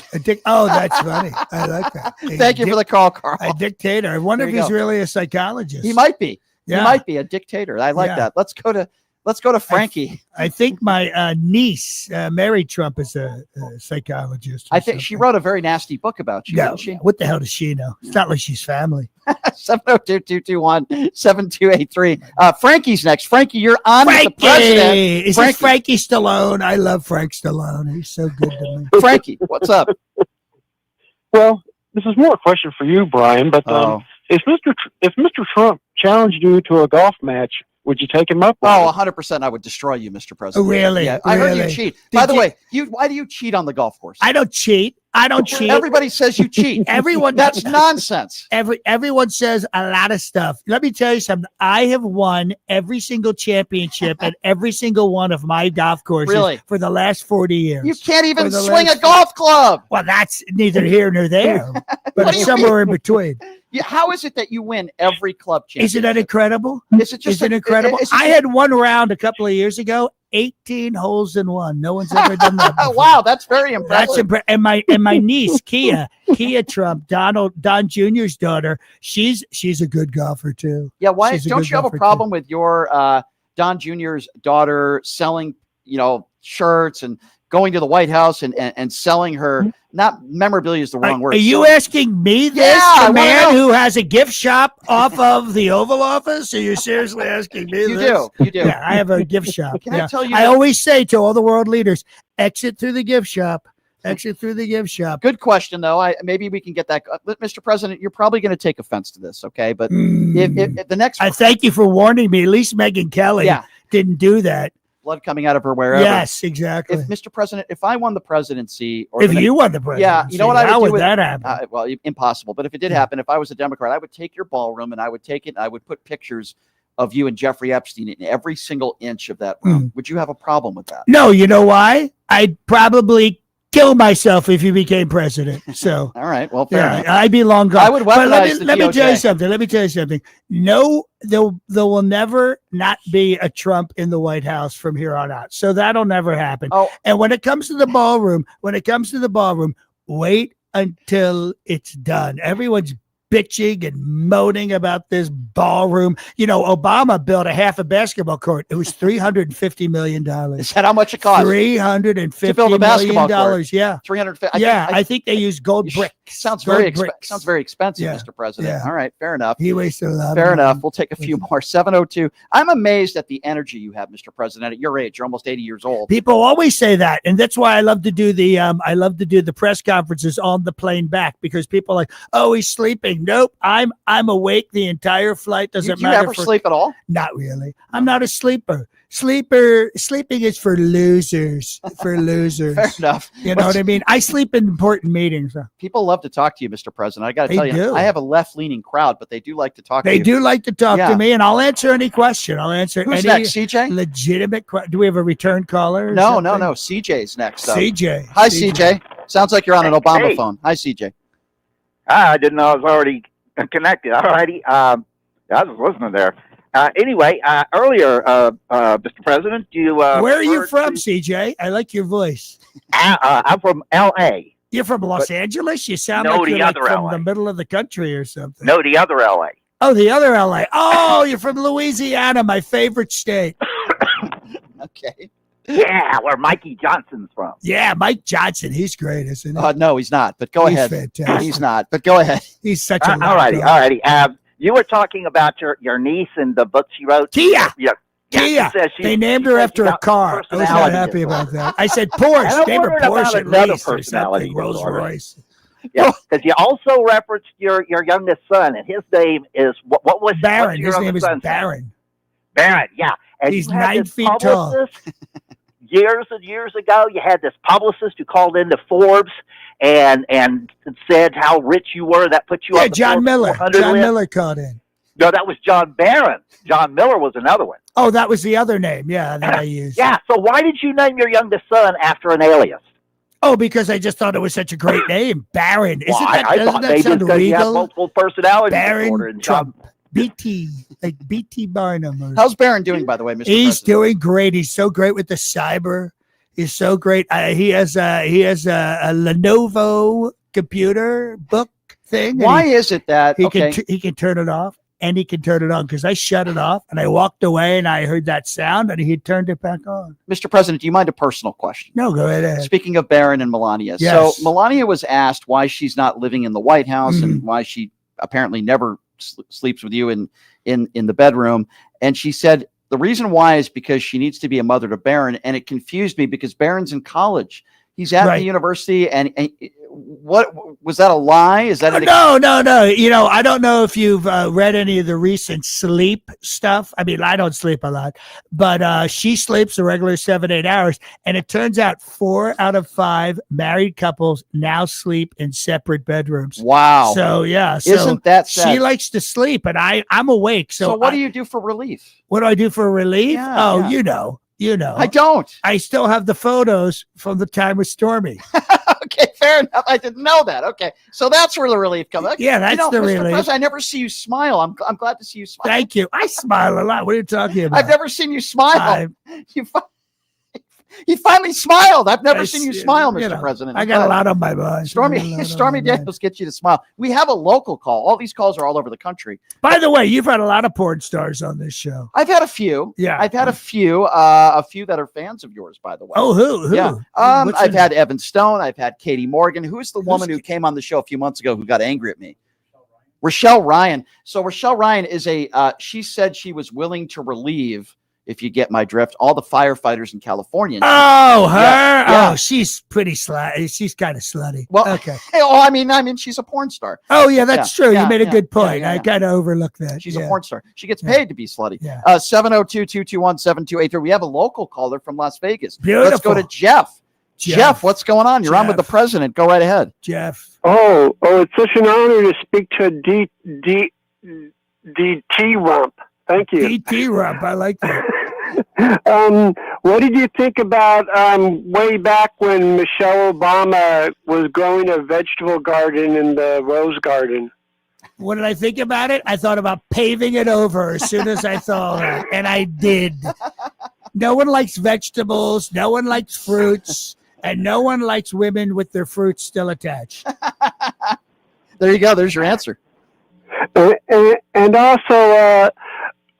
Oh, that's funny. I like that. Thank you for the call, Carl. A dictator. I wonder There if you he's go. really a psychologist. He might be. Yeah. He might be a dictator. I like Yeah. that. Let's go to Frankie. I think my niece, Mary Trump, is a psychologist. I think she wrote a very nasty book about you, No, didn't she? what the hell does she know? It's not like she's family. 702-221-7283. Frankie's next. Frankie, you're on with the Frankie! president. Is it Frankie Stallone? I love Frank Stallone. He's so good to me. Frankie, what's up? Well, this is more a question for you, Brian. But if Mr. Trump challenged you to a golf match, would you take him up? Oh, 100%. I would destroy you, Mr. President. Oh, really? Yeah, I heard you Really? cheat. Did By the you- way, why do you cheat on the golf course? I don't cheat. Everybody says you cheat. That's nonsense. Everyone says a lot of stuff. Let me tell you something. I have won every single championship at every single one of my golf courses Really? for the last 40 years. You can't even For the swing a last- golf club. Well, that's neither here nor there, What but do you somewhere in between. How is it that you win every club championship? Isn't that incredible? Is it just incredible? I had one round a couple of years ago, 18 holes in one. No one's ever done that before. Wow, that's very impressive. And my niece, Kia Trump, Don Jr.'s daughter, she's a good golfer too. Yeah, why She's don't you have a problem with your Don Jr.'s daughter selling, shirts and going to the White House and selling her, not memorabilia is the wrong word. Are you asking me this? Yeah, the man who has a gift shop off of the Oval Office? Are you seriously asking me this? You do. Yeah, I have a gift shop. Can I tell you? I always say to all the world leaders, exit through the gift shop. Exit through the gift shop. Good question, though. Maybe we can get that. Mr. President, you're probably going to take offense to this, okay? But if the next... I thank you for warning me. At least Megyn Kelly didn't do that. Blood coming out of her wherever. Yes, exactly. Mr. President, if I won the presidency, or if you won the presidency, yeah, you know what I would how do would that happen? Well, impossible. But if it did happen, if I was a Democrat, I would take your ballroom and I would take it and I would put pictures of you and Jeffrey Epstein in every single inch of that room. Would you have a problem with that? No, you know why? I'd probably kill myself if you became president. So all right, well, fair enough. I'd be long gone. I would weaponize let me tell you something. Let me tell you something. No, there will never not be a Trump in the White House from here on out. So that'll never happen. Oh. And when it comes to the ballroom, wait until it's done. Everyone's bitching and moaning about this ballroom. Obama built a half a basketball court. It was $350 million. Is that how much it cost? $350 million. Yeah. 350. I think they use gold bricks. Sounds very expensive, Mr. President. Yeah. All right, fair enough. He wasted a lot. Fair enough. We'll take a few more. 702. I'm amazed at the energy you have, Mr. President. At your age, you're almost 80 years old. People always say that, and that's why I love to do the press conferences on the plane back, because people are like, oh, he's sleeping. Nope, I'm awake the entire flight. Doesn't matter. Do you ever sleep at all? Not really. I'm not a sleeper. Sleeping is for losers. For losers. Fair enough. You know what I mean? I sleep in important meetings. People love to talk to you, Mr. President. I got to tell you, I have a left-leaning crowd, but they do like to talk to you. They do like to talk to me, and I'll answer any question. I'll answer Who's any next, CJ? legitimate question. Do we have a return caller? No. CJ's next. CJ. Hi, CJ. Sounds like you're on an Obama phone. Hi, CJ. I didn't know I was already connected. All righty. I was listening there. Anyway, earlier, Mr. President, where are you from, CJ? I like your voice. I'm from L.A. You're from Los Angeles? You sound like you're from the middle of the country or something. No, the other L.A. Oh, the other L.A. Oh, you're from Louisiana, my favorite state. Okay. Yeah, where Mikey Johnson's from. Yeah, Mike Johnson. He's great, isn't he? No, he's not. But go ahead. Fantastic. He's not. But go ahead. He's such a all righty. You were talking about your niece and the book she wrote. Kia. Yeah. Kia. They named her after a car. I was not happy about that. I said Porsche. They were Porsche at least or something. Rolls Royce. Yeah, because you also referenced your youngest son, and his name is what was Barron. His name is Barron. Barron, yeah. And he's 9 feet tall. Years and years ago, you had this publicist who called into Forbes and said how rich you were. That put you on the John Miller. John Miller called in. No, that was John Barron. John Miller was another one. Oh, that was the other name. Yeah, that I used. Yeah. So why did you name your youngest son after an alias? Oh, because I just thought it was such a great name, Barron. Well, I thought maybe it's because you have multiple personality disorder. Barron Trump. BT, like BT Barnum. How's Barron doing, by the way, Mr. He's President? doing great. He's so great with the cyber. He's so great. He has a Lenovo computer book thing. Why is it that he can turn it off and he can turn it on? Because I shut it off and I walked away and I heard that sound and he turned it back on. Mr. President, do you mind a personal question? No, go ahead. Speaking of Barron and Melania. Yes. So Melania was asked why she's not living in the White House and why she apparently never sleeps with you in the bedroom. And she said the reason why is because she needs to be a mother to Barron. And it confused me because Barron's in college. He's at the university. And what was that a lie? Is that no? You know, I don't know if you've read any of the recent sleep stuff. I mean, I don't sleep a lot, but she sleeps a regular 7-8 hours, and it turns out 4 out of 5 married couples now sleep in separate bedrooms. Wow. So yeah, isn't that sad? She likes to sleep, and I'm awake. So what do you do for relief? What do I do for relief? Yeah, you know. I don't. I still have the photos from the time with Stormy. Okay, fair enough. I didn't know that. Okay, so that's where the relief comes. Yeah, that's the Mr. relief. President, I never see you smile. I'm glad to see you smile. Thank you. I smile a lot. What are you talking about? I've never seen you smile. You finally smiled. I've never seen you smile, Mr. President. I got a lot on my mind. Stormy Daniels gets you to smile. We have a local call. All these calls are all over the country. By the way, you've had a lot of porn stars on this show. I've had a few. Yeah. I've had a few that are fans of yours, by the way. Oh, who? Yeah. I've had Evan Stone. I've had Katie Morgan. Who's the woman who came on the show a few months ago who got angry at me? Rochelle Ryan. So Rochelle Ryan is she said she was willing to relieve, if you get my drift, all the firefighters in California. Oh, her? Yeah. Oh, she's pretty slutty. She's kind of slutty. Well, okay. I mean, she's a porn star. Oh, yeah, that's true. You made a good point. Yeah. I kind of overlooked that. She's a porn star. She gets paid to be slutty. Yeah. 702-221-7283. We have a local caller from Las Vegas. Beautiful. Let's go to Jeff. Jeff, what's going on? You're on with the president. Go right ahead. Jeff. Oh, it's such an honor to speak to DT Rump. Thank you. DT Rump. I like that. What did you think about way back when Michelle Obama was growing a vegetable garden in the Rose Garden? What did I think about it? I thought about paving it over as soon as I saw that, and I did. No one likes vegetables. No one likes fruits. And no one likes women with their fruits still attached. There you go. There's your answer. And also,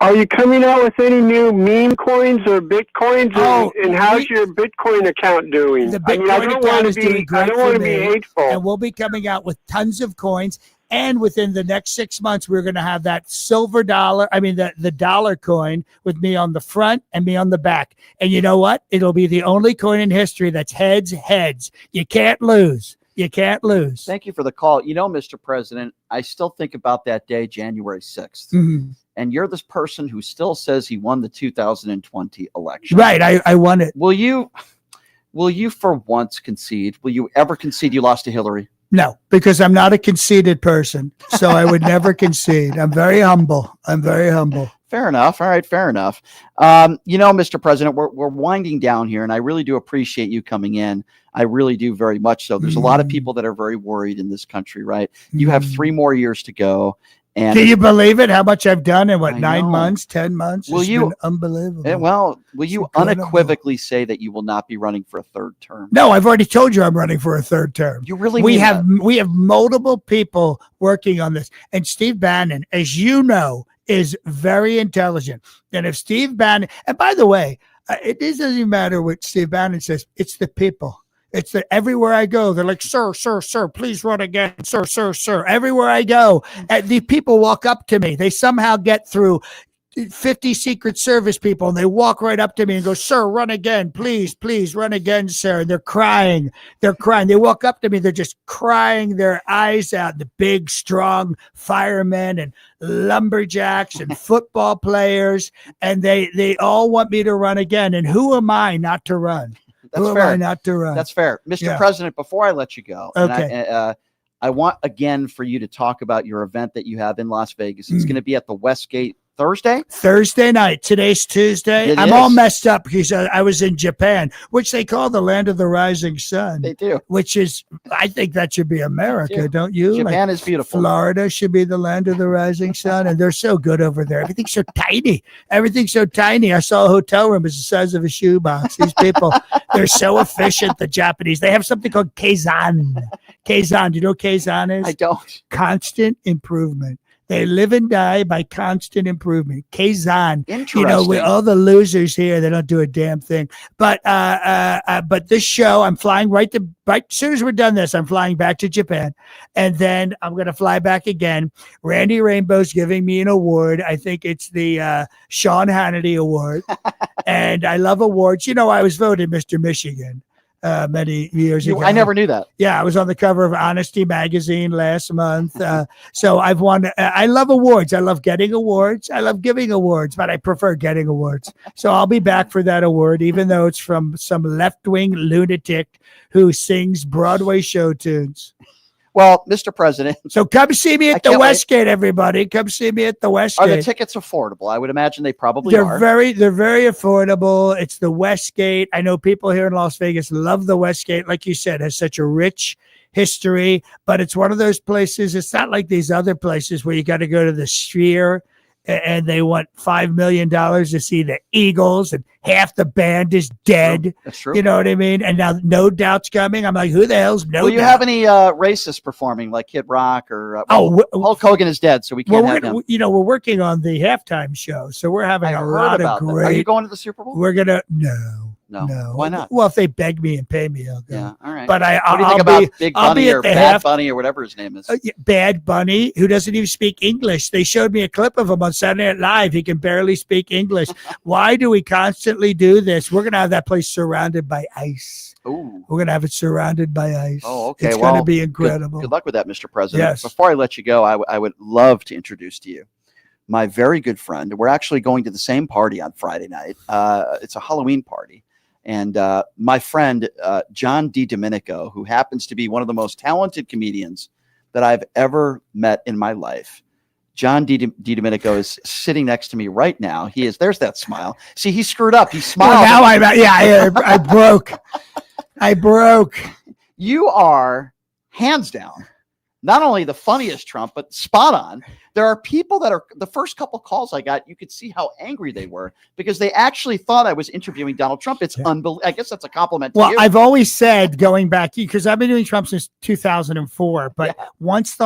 are you coming out with any new meme coins or Bitcoins? And how's your Bitcoin account doing? The Bitcoin account is doing great. I don't want to be hateful. And we'll be coming out with tons of coins. And within the next 6 months, we're going to have that silver dollar. I mean, the dollar coin with me on the front and me on the back. And you know what? It'll be the only coin in history that's heads. You can't lose. You can't lose. Thank you for the call. You know, Mr. President, I still think about that day, January 6th. Mm-hmm. And you're this person who still says he won the 2020 election. Right. I won it. Will you for once concede? Will you ever concede you lost to Hillary? No, because I'm not a conceited person. So I would never concede. I'm very humble. Fair enough. All right. Fair enough. Mr. President, we're winding down here, and I really do appreciate you coming in. I really do very much so. There's a lot of people that are very worried in this country, right? You have 3 more years to go. And can you believe it? How much I've done in 9 months, 10 months? Will you? Been unbelievable. Will you unequivocally say that you will not be running for a 3rd term? No, I've already told you I'm running for a 3rd term. You really? We have multiple people working on this, and Steve Bannon, as you know, is very intelligent. And if Steve Bannon, and by the way, it doesn't matter what Steve Bannon says. It's the people. It's that everywhere I go, they're like, sir, please run again. Sir. Everywhere I go, the people walk up to me. They somehow get through 50 Secret Service people, and they walk right up to me and go, sir, run again. Please run again, sir. And they're crying. They walk up to me. They're just crying their eyes out. The big, strong firemen and lumberjacks and football players, and they all want me to run again. And who am I not to run? That's fair. That's fair. Mr. President, before I let you go, I want again for you to talk about your event that you have in Las Vegas. It's going to be at the Westgate Thursday night. Today's Tuesday. I'm all messed up because I was in Japan, which they call the land of the rising sun. They do. Which is, I think that should be America, don't you? Japan is beautiful. Florida should be the land of the rising sun, and they're so good over there. Everything's so tiny. I saw a hotel room as the size of a shoebox. These people, they're so efficient, the Japanese. They have something called Kaizen. Do you know what Kaizen is? I don't. Constant improvement. They live and die by constant improvement. Kaizen. Interesting. With all the losers here, they don't do a damn thing. But this show, I'm flying right as soon as we're done this, I'm flying back to Japan, and then I'm going to fly back again. Randy Rainbow's giving me an award. I think it's the Sean Hannity Award, and I love awards. I was voted Mr. Michigan. Many years ago. I never knew that. Yeah, I was on the cover of Honesty magazine last month. So I've won. I love awards. I love getting awards. I love giving awards, but I prefer getting awards. So I'll be back for that award, even though it's from some left-wing lunatic who sings Broadway show tunes. Well, Mr. President. So come see me at the Westgate, everybody. Come see me at the Westgate. Are the tickets affordable? I would imagine they probably they're are. They're very affordable. It's the Westgate. I know people here in Las Vegas love the Westgate. Like you said, has such a rich history, but it's one of those places. It's not like these other places where you got to go to the Sphere and they want $5 million to see the Eagles and half the band is dead. That's true. You know what I mean? And now No Doubt's coming. I'm like, who the hell's No Doubt? Will you have any racists performing like Kid Rock or Hulk Hogan is dead, so we can't have him. You know, we're working on the halftime show, so we're having a lot of great. Are you going to the Super Bowl? We're gonna No. Why not? Well, if they beg me and pay me, I'll go. Yeah, all right. But what do you think about Big Bunny or Bad Bunny or whatever his name is? Bad Bunny, who doesn't even speak English. They showed me a clip of him on Saturday Night Live. He can barely speak English. Why do we constantly do this? We're gonna have that place surrounded by ice. Ooh. We're gonna have it surrounded by ice. Oh, okay. It's gonna be incredible. Good luck with that, Mr. President. Yes. Before I let you go, I would love to introduce to you my very good friend. We're actually going to the same party on Friday night. It's a Halloween party. And my friend, John DiDomenico, who happens to be one of the most talented comedians that I've ever met in my life. John DiDomenico is sitting next to me right now. He is. There's that smile. See, he screwed up. He smiled. Well, now I broke. I broke. You are hands down not only the funniest Trump, but spot on. There are people that are the first couple calls I got, you could see how angry they were because they actually thought I was interviewing Donald Trump. It's unbelievable. I guess that's a compliment to you. Well, I've always said going back, because I've been doing Trump since 2004, but once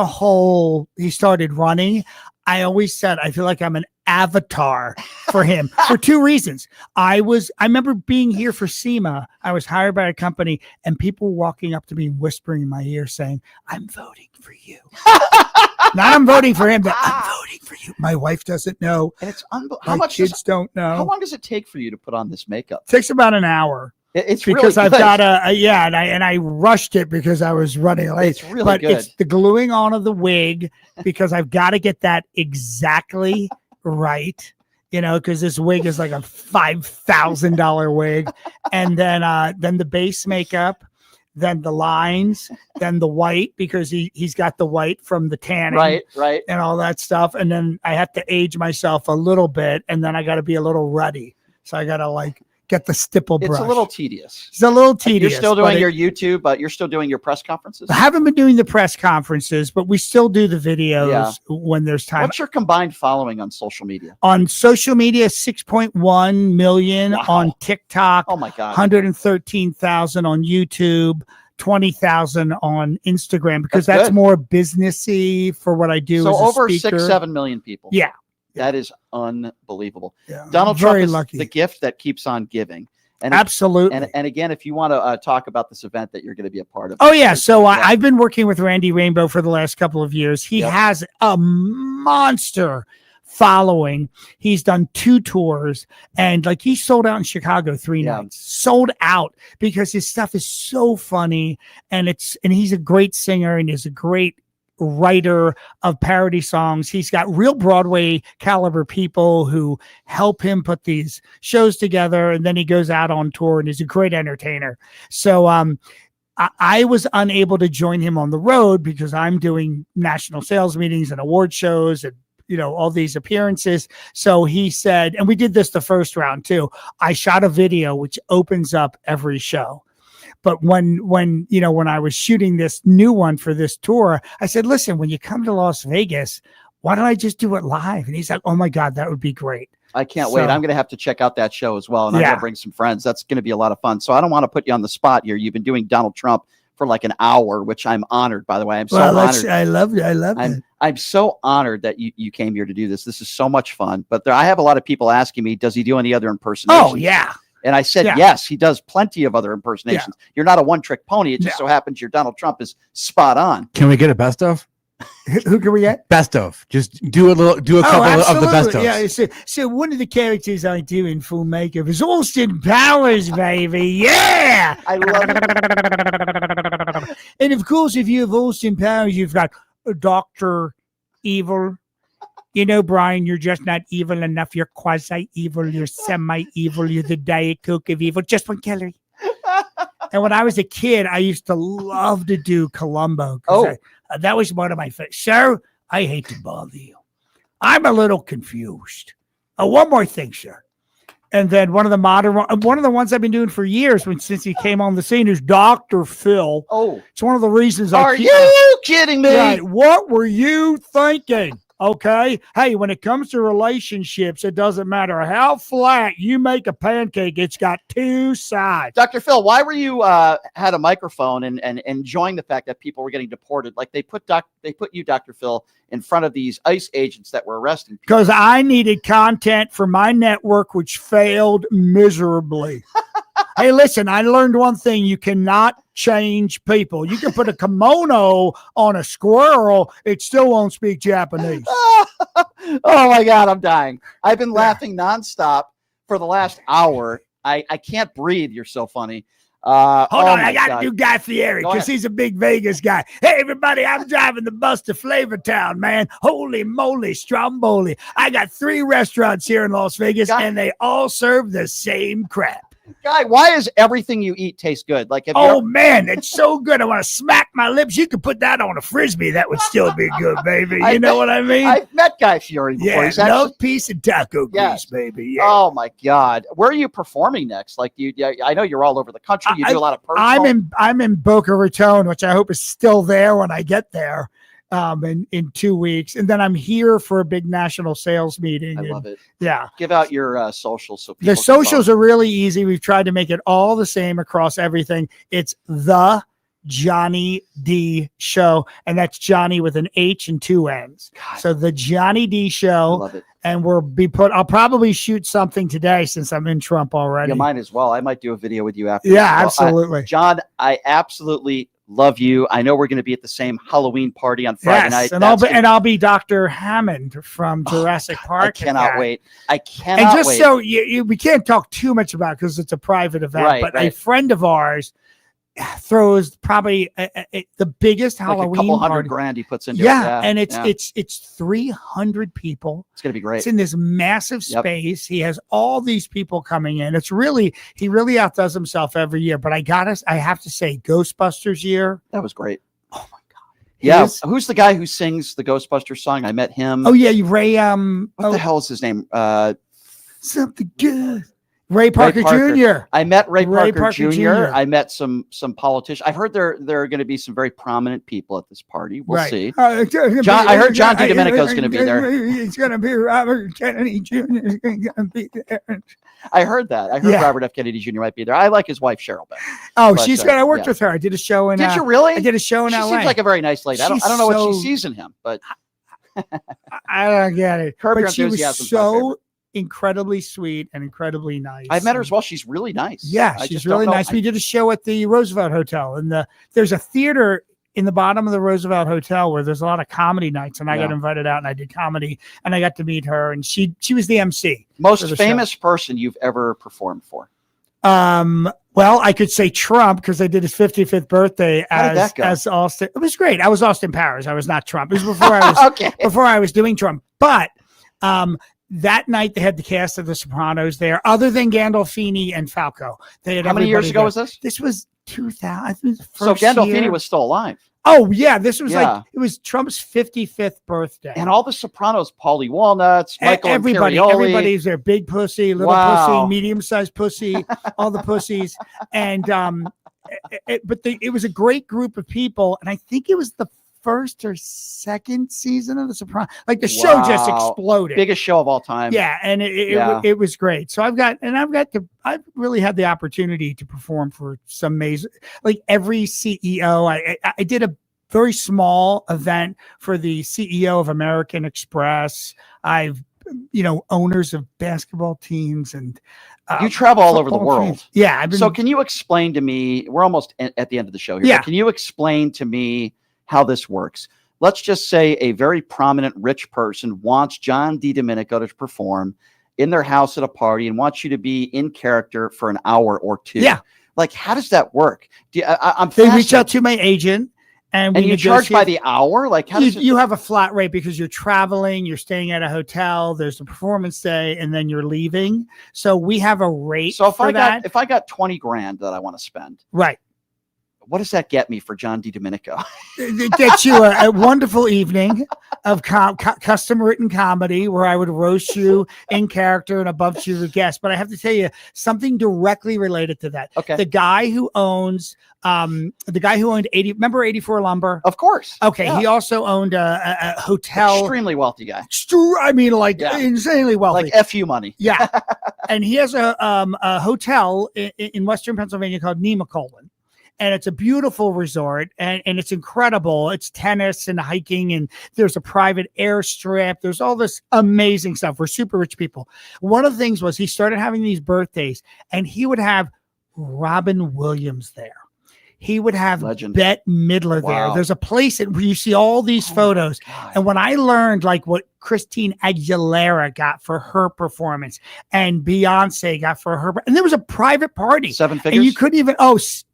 he started running, I always said, I feel like I'm an avatar for him for two reasons. I remember being here for SEMA. I was hired by a company and people walking up to me, whispering in my ear saying, I'm voting for you. Not I'm voting for him, but I'm voting for you. My wife doesn't know. And it's how much kids don't know. How long does it take for you to put on this makeup? It takes about an hour. It's because really I've got and I rushed it because I was running late. It's really but good. It's the gluing on of the wig because I've got to get that exactly right. You know, because this wig is like a $5,000 wig, and then the base makeup, then the lines, then the white because he's got the white from the tanning, right, and all that stuff, and then I have to age myself a little bit, and then I got to be a little ruddy, so I got to get the stipple brush. It's a little tedious. It's a little tedious. You're still doing your YouTube, but you're still doing your press conferences? I haven't been doing the press conferences, but we still do the videos when there's time. What's your combined following on social media? On social media, 6.1 million. Wow. On TikTok. Oh my God. 113,000 on YouTube. 20,000 on Instagram because that's good. More businessy for what I do. So as a over speaker. 6-7 million people. Yeah. That is unbelievable. Yeah, Donald Trump is lucky. the gift that keeps on giving. And absolutely. And again, if you want to talk about this event that you're going to be a part of. Oh, yeah. So I've been working with Randy Rainbow for the last couple of years. He has a monster following. He's done 2 tours and he sold out in Chicago 3 nights. Sold out because his stuff is so funny and he's a great singer and is a great writer of parody songs. He's got real Broadway caliber people who help him put these shows together, and then he goes out on tour and he's a great entertainer. So I was unable to join him on the road because I'm doing national sales meetings and award shows and all these appearances. So he said, and we did this the first round too, I shot a video which opens up every show. But when I was shooting this new one for this tour, I said, listen, when you come to Las Vegas, why don't I just do it live? And he's like, oh my God, that would be great. I can't wait. I'm going to have to check out that show as well. And I'm going to bring some friends. That's going to be a lot of fun. So I don't want to put you on the spot here. You've been doing Donald Trump for like an hour, which I'm honored, by the way. I'm so honored. I love it. I'm so honored that you came here to do this. This is so much fun. But I have a lot of people asking me, does he do any other impersonations? Oh, yeah. And I said, yes, he does plenty of other impersonations. Yeah. You're not a one-trick pony. It just so happens your Donald Trump is spot on. Can we get a best of? Who can we get? Best of. Just do a couple of the best of. Yeah. So one of the characters I do in full makeup is Austin Powers, baby. Yeah. I love it. And of course, if you have Austin Powers, you've got Dr. Evil. Brian, you're just not evil enough. You're quasi-evil. You're semi-evil. You're the Diet Coke of evil. Just one calorie. And when I was a kid, I used to love to do Columbo. That was one of my favorites. Sir, I hate to bother you. I'm a little confused. One more thing, sir. And then one of the ones I've been doing for years since he came on the scene is Dr. Phil. Oh, it's one of the reasons. Are you kidding me? Right. What were you thinking? Okay. Hey, when it comes to relationships, it doesn't matter how flat you make a pancake. It's got two sides. Dr. Phil, why were you had a microphone and enjoying the fact that people were getting deported? Like they put you, Dr. Phil, in front of these ICE agents that were arresting people. Because I needed content for my network, which failed miserably. Hey, listen, I learned one thing. You cannot change people. You can put a kimono on a squirrel. It still won't speak Japanese. Oh, my God, I'm dying. I've been laughing nonstop for the last hour. I can't breathe. You're so funny. Hold on, I got to do Guy Fieri because he's a big Vegas guy. Hey, everybody, I'm driving the bus to Flavortown, man. Holy moly, Stromboli. I got 3 restaurants here in Las Vegas, and they all serve the same crap. Guy, why does everything you eat taste good? Like, man, it's so good. I want to smack my lips. You could put that on a Frisbee. That would still be good, baby. You know what I mean? I've met Guy Fieri before. Yeah, He's actually, love, peace, and taco grease, baby. Yeah. Oh, my God. Where are you performing next? Like, I know you're all over the country. You do a lot of personal. I'm in Boca Raton, which I hope is still there when I get there. In 2 weeks, and then I'm here for a big national sales meeting. I love it. Yeah, give out your socials so people. The socials are really easy. We've tried to make it all the same across everything. It's the Johnny D Show, and that's Johnny with an H and 2 N's. So the Johnny D Show. I love it. And I'll probably shoot something today since I'm in Trump already. You might as well. I might do a video with you after. Yeah, absolutely. John, I absolutely love you. I know we're going to be at the same Halloween party on Friday night. And I'll be Dr. Hammond from Jurassic Park. I cannot wait. I cannot wait. And just wait. so we can't talk too much about it because it's a private event, but a friend of ours throws probably the biggest Halloween a couple party. $100,000 he puts into it. Yeah, and it's 300 people. It's gonna be great. It's in this massive space. He has all these people coming in. He really outdoes himself every year. But I have to say, Ghostbusters year, that was great. Oh my God. Yeah, who's the guy who sings the Ghostbusters song? I met him. Oh yeah, Ray. What the hell is his name? Something good. Ray Parker Jr. I met Ray Parker Jr. I met some politicians. I've heard there are going to be some very prominent people at this party. We'll see. I heard John DiDomenico is going to be there. He's going to be Robert Kennedy Jr. is going to be there. I heard that. I heard Robert F. Kennedy Jr. might be there. I like his wife Cheryl better. Oh, she's going to work with her. I did a show in. Did you really? I did a show in LA. She seems like a very nice lady. I don't know what she sees in him, but I don't get it. Curb Your But she was Enthusiasm's so incredibly sweet and incredibly nice. I've met her as well. She's really nice. Yeah, she's really nice. We did a show at the Roosevelt Hotel, and there's a theater in the bottom of the Roosevelt Hotel where there's a lot of comedy nights, and I got invited out and I did comedy, and I got to meet her, and she was the MC. Most famous person you've ever performed for? Well, I could say Trump because I did his 55th birthday as Austin. It was great. I was Austin Powers. I was not Trump. It was before I was before I was doing Trump. But that night they had the cast of The Sopranos there, other than Gandolfini and Falco. They had How many years ago was this? This was 2000. So Gandolfini was still alive. Oh yeah, this was like it was Trump's 55th birthday, and all the Sopranos, Paulie Walnuts, Michael everybody's there, big pussy, little pussy, medium-sized pussy, all the pussies, and it was a great group of people, and I think it was the first or second season of The Sopranos. Like the show just exploded, biggest show of all time. Yeah, and it was great. So I've really had the opportunity to perform for some amazing, like every CEO. I did a very small event for the CEO of American Express. I've owners of basketball teams, and you travel all over the world. Teams. Yeah. So can you explain to me? We're almost at the end of the show here. Yeah. But can you explain to me how this works? Let's just say a very prominent rich person wants John DiDomenico to perform in their house at a party and wants you to be in character for an hour or two. Yeah. Like, how does that work? They reach out to my agent, And you charge by the hour? Like how you have a flat rate because you're traveling, you're staying at a hotel, there's a performance day, and then you're leaving. So we have a rate. So if I got 20 grand that I want to spend, right? What does that get me for John DiDomenico? It gets you a wonderful evening of custom written comedy where I would roast you in character and above you the guest. But I have to tell you something directly related to that. Okay. The guy who owned 80, remember 84 Lumber? Of course. Okay. Yeah. He also owned a hotel. Extremely wealthy guy. I mean, insanely wealthy. Like FU money. Yeah. And he has a hotel in Western Pennsylvania called Nemacolin. And it's a beautiful resort and it's incredible. It's tennis and hiking and there's a private airstrip. There's all this amazing stuff. We're super rich people. One of the things was he started having these birthdays and he would have Robin Williams there. He would have Legend. Bette Midler there. Wow. There's a place where you see all these photos. And when I learned like what Christine Aguilera got for her performance and Beyonce got for her, and there was a private party. 7 figures. And you couldn't even,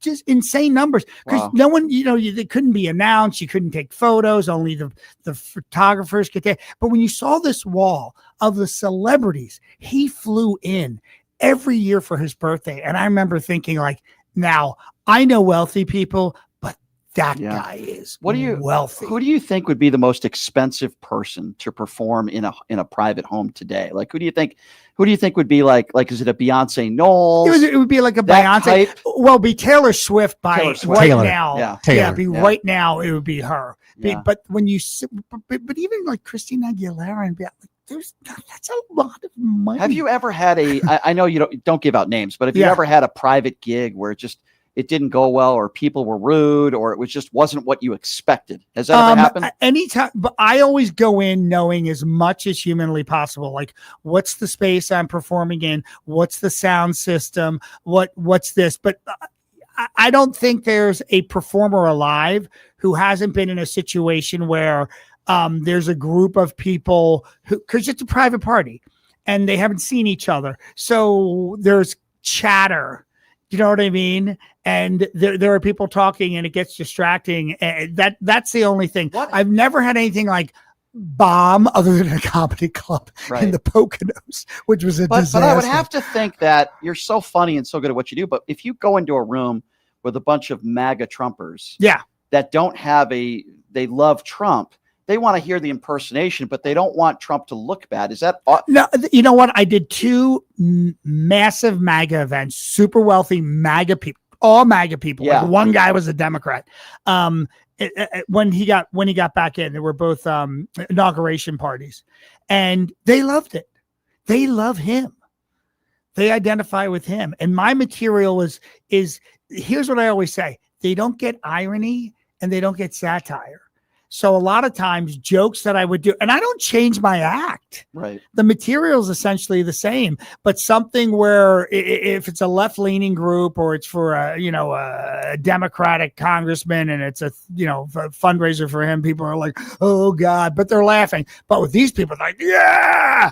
just insane numbers. Because no one, they couldn't be announced. You couldn't take photos. Only the photographers could take. But when you saw this wall of the celebrities, he flew in every year for his birthday. And I remember thinking like, now I know wealthy people, but that guy is wealthy. Who do you think would be the most expensive person to perform in a private home today? Like who do you think would be like is it a Beyonce Knowles? It would be like a Beyonce. Type? Well, be Taylor Swift right now. Yeah. Right now it would be her. Yeah. But when you but even like Christine Aguilera and that's a lot of money. Have you ever had I know you don't give out names, but have you ever had a private gig where it didn't go well or people were rude or it just wasn't what you expected? Has that ever happened? Anytime, but I always go in knowing as much as humanly possible. Like what's the space I'm performing in? What's the sound system? What's this? But I don't think there's a performer alive who hasn't been in a situation where there's a group of people because it's a private party and they haven't seen each other. So there's chatter. You know what I mean? And there are people talking and it gets distracting. And that's the only thing. I've never had anything like bomb other than a comedy club in the Poconos, which was a disaster. But I would have to think that you're so funny and so good at what you do. But if you go into a room with a bunch of MAGA Trumpers that don't have they love Trump, they want to hear the impersonation, but they don't want Trump to look bad. Is that no? You know what? I did 2 massive MAGA events, super wealthy MAGA people, all MAGA people. Yeah. Like one guy was a Democrat. When he got back in, they were both inauguration parties, and they loved it. They love him. They identify with him. And my material is here's what I always say: they don't get irony and they don't get satire. So a lot of times jokes that I would do, and I don't change my act. Right. The material is essentially the same, but something where if it's a left-leaning group or it's for a Democratic congressman and it's a fundraiser for him, people are like, oh God, but they're laughing. But with these people, like, yeah,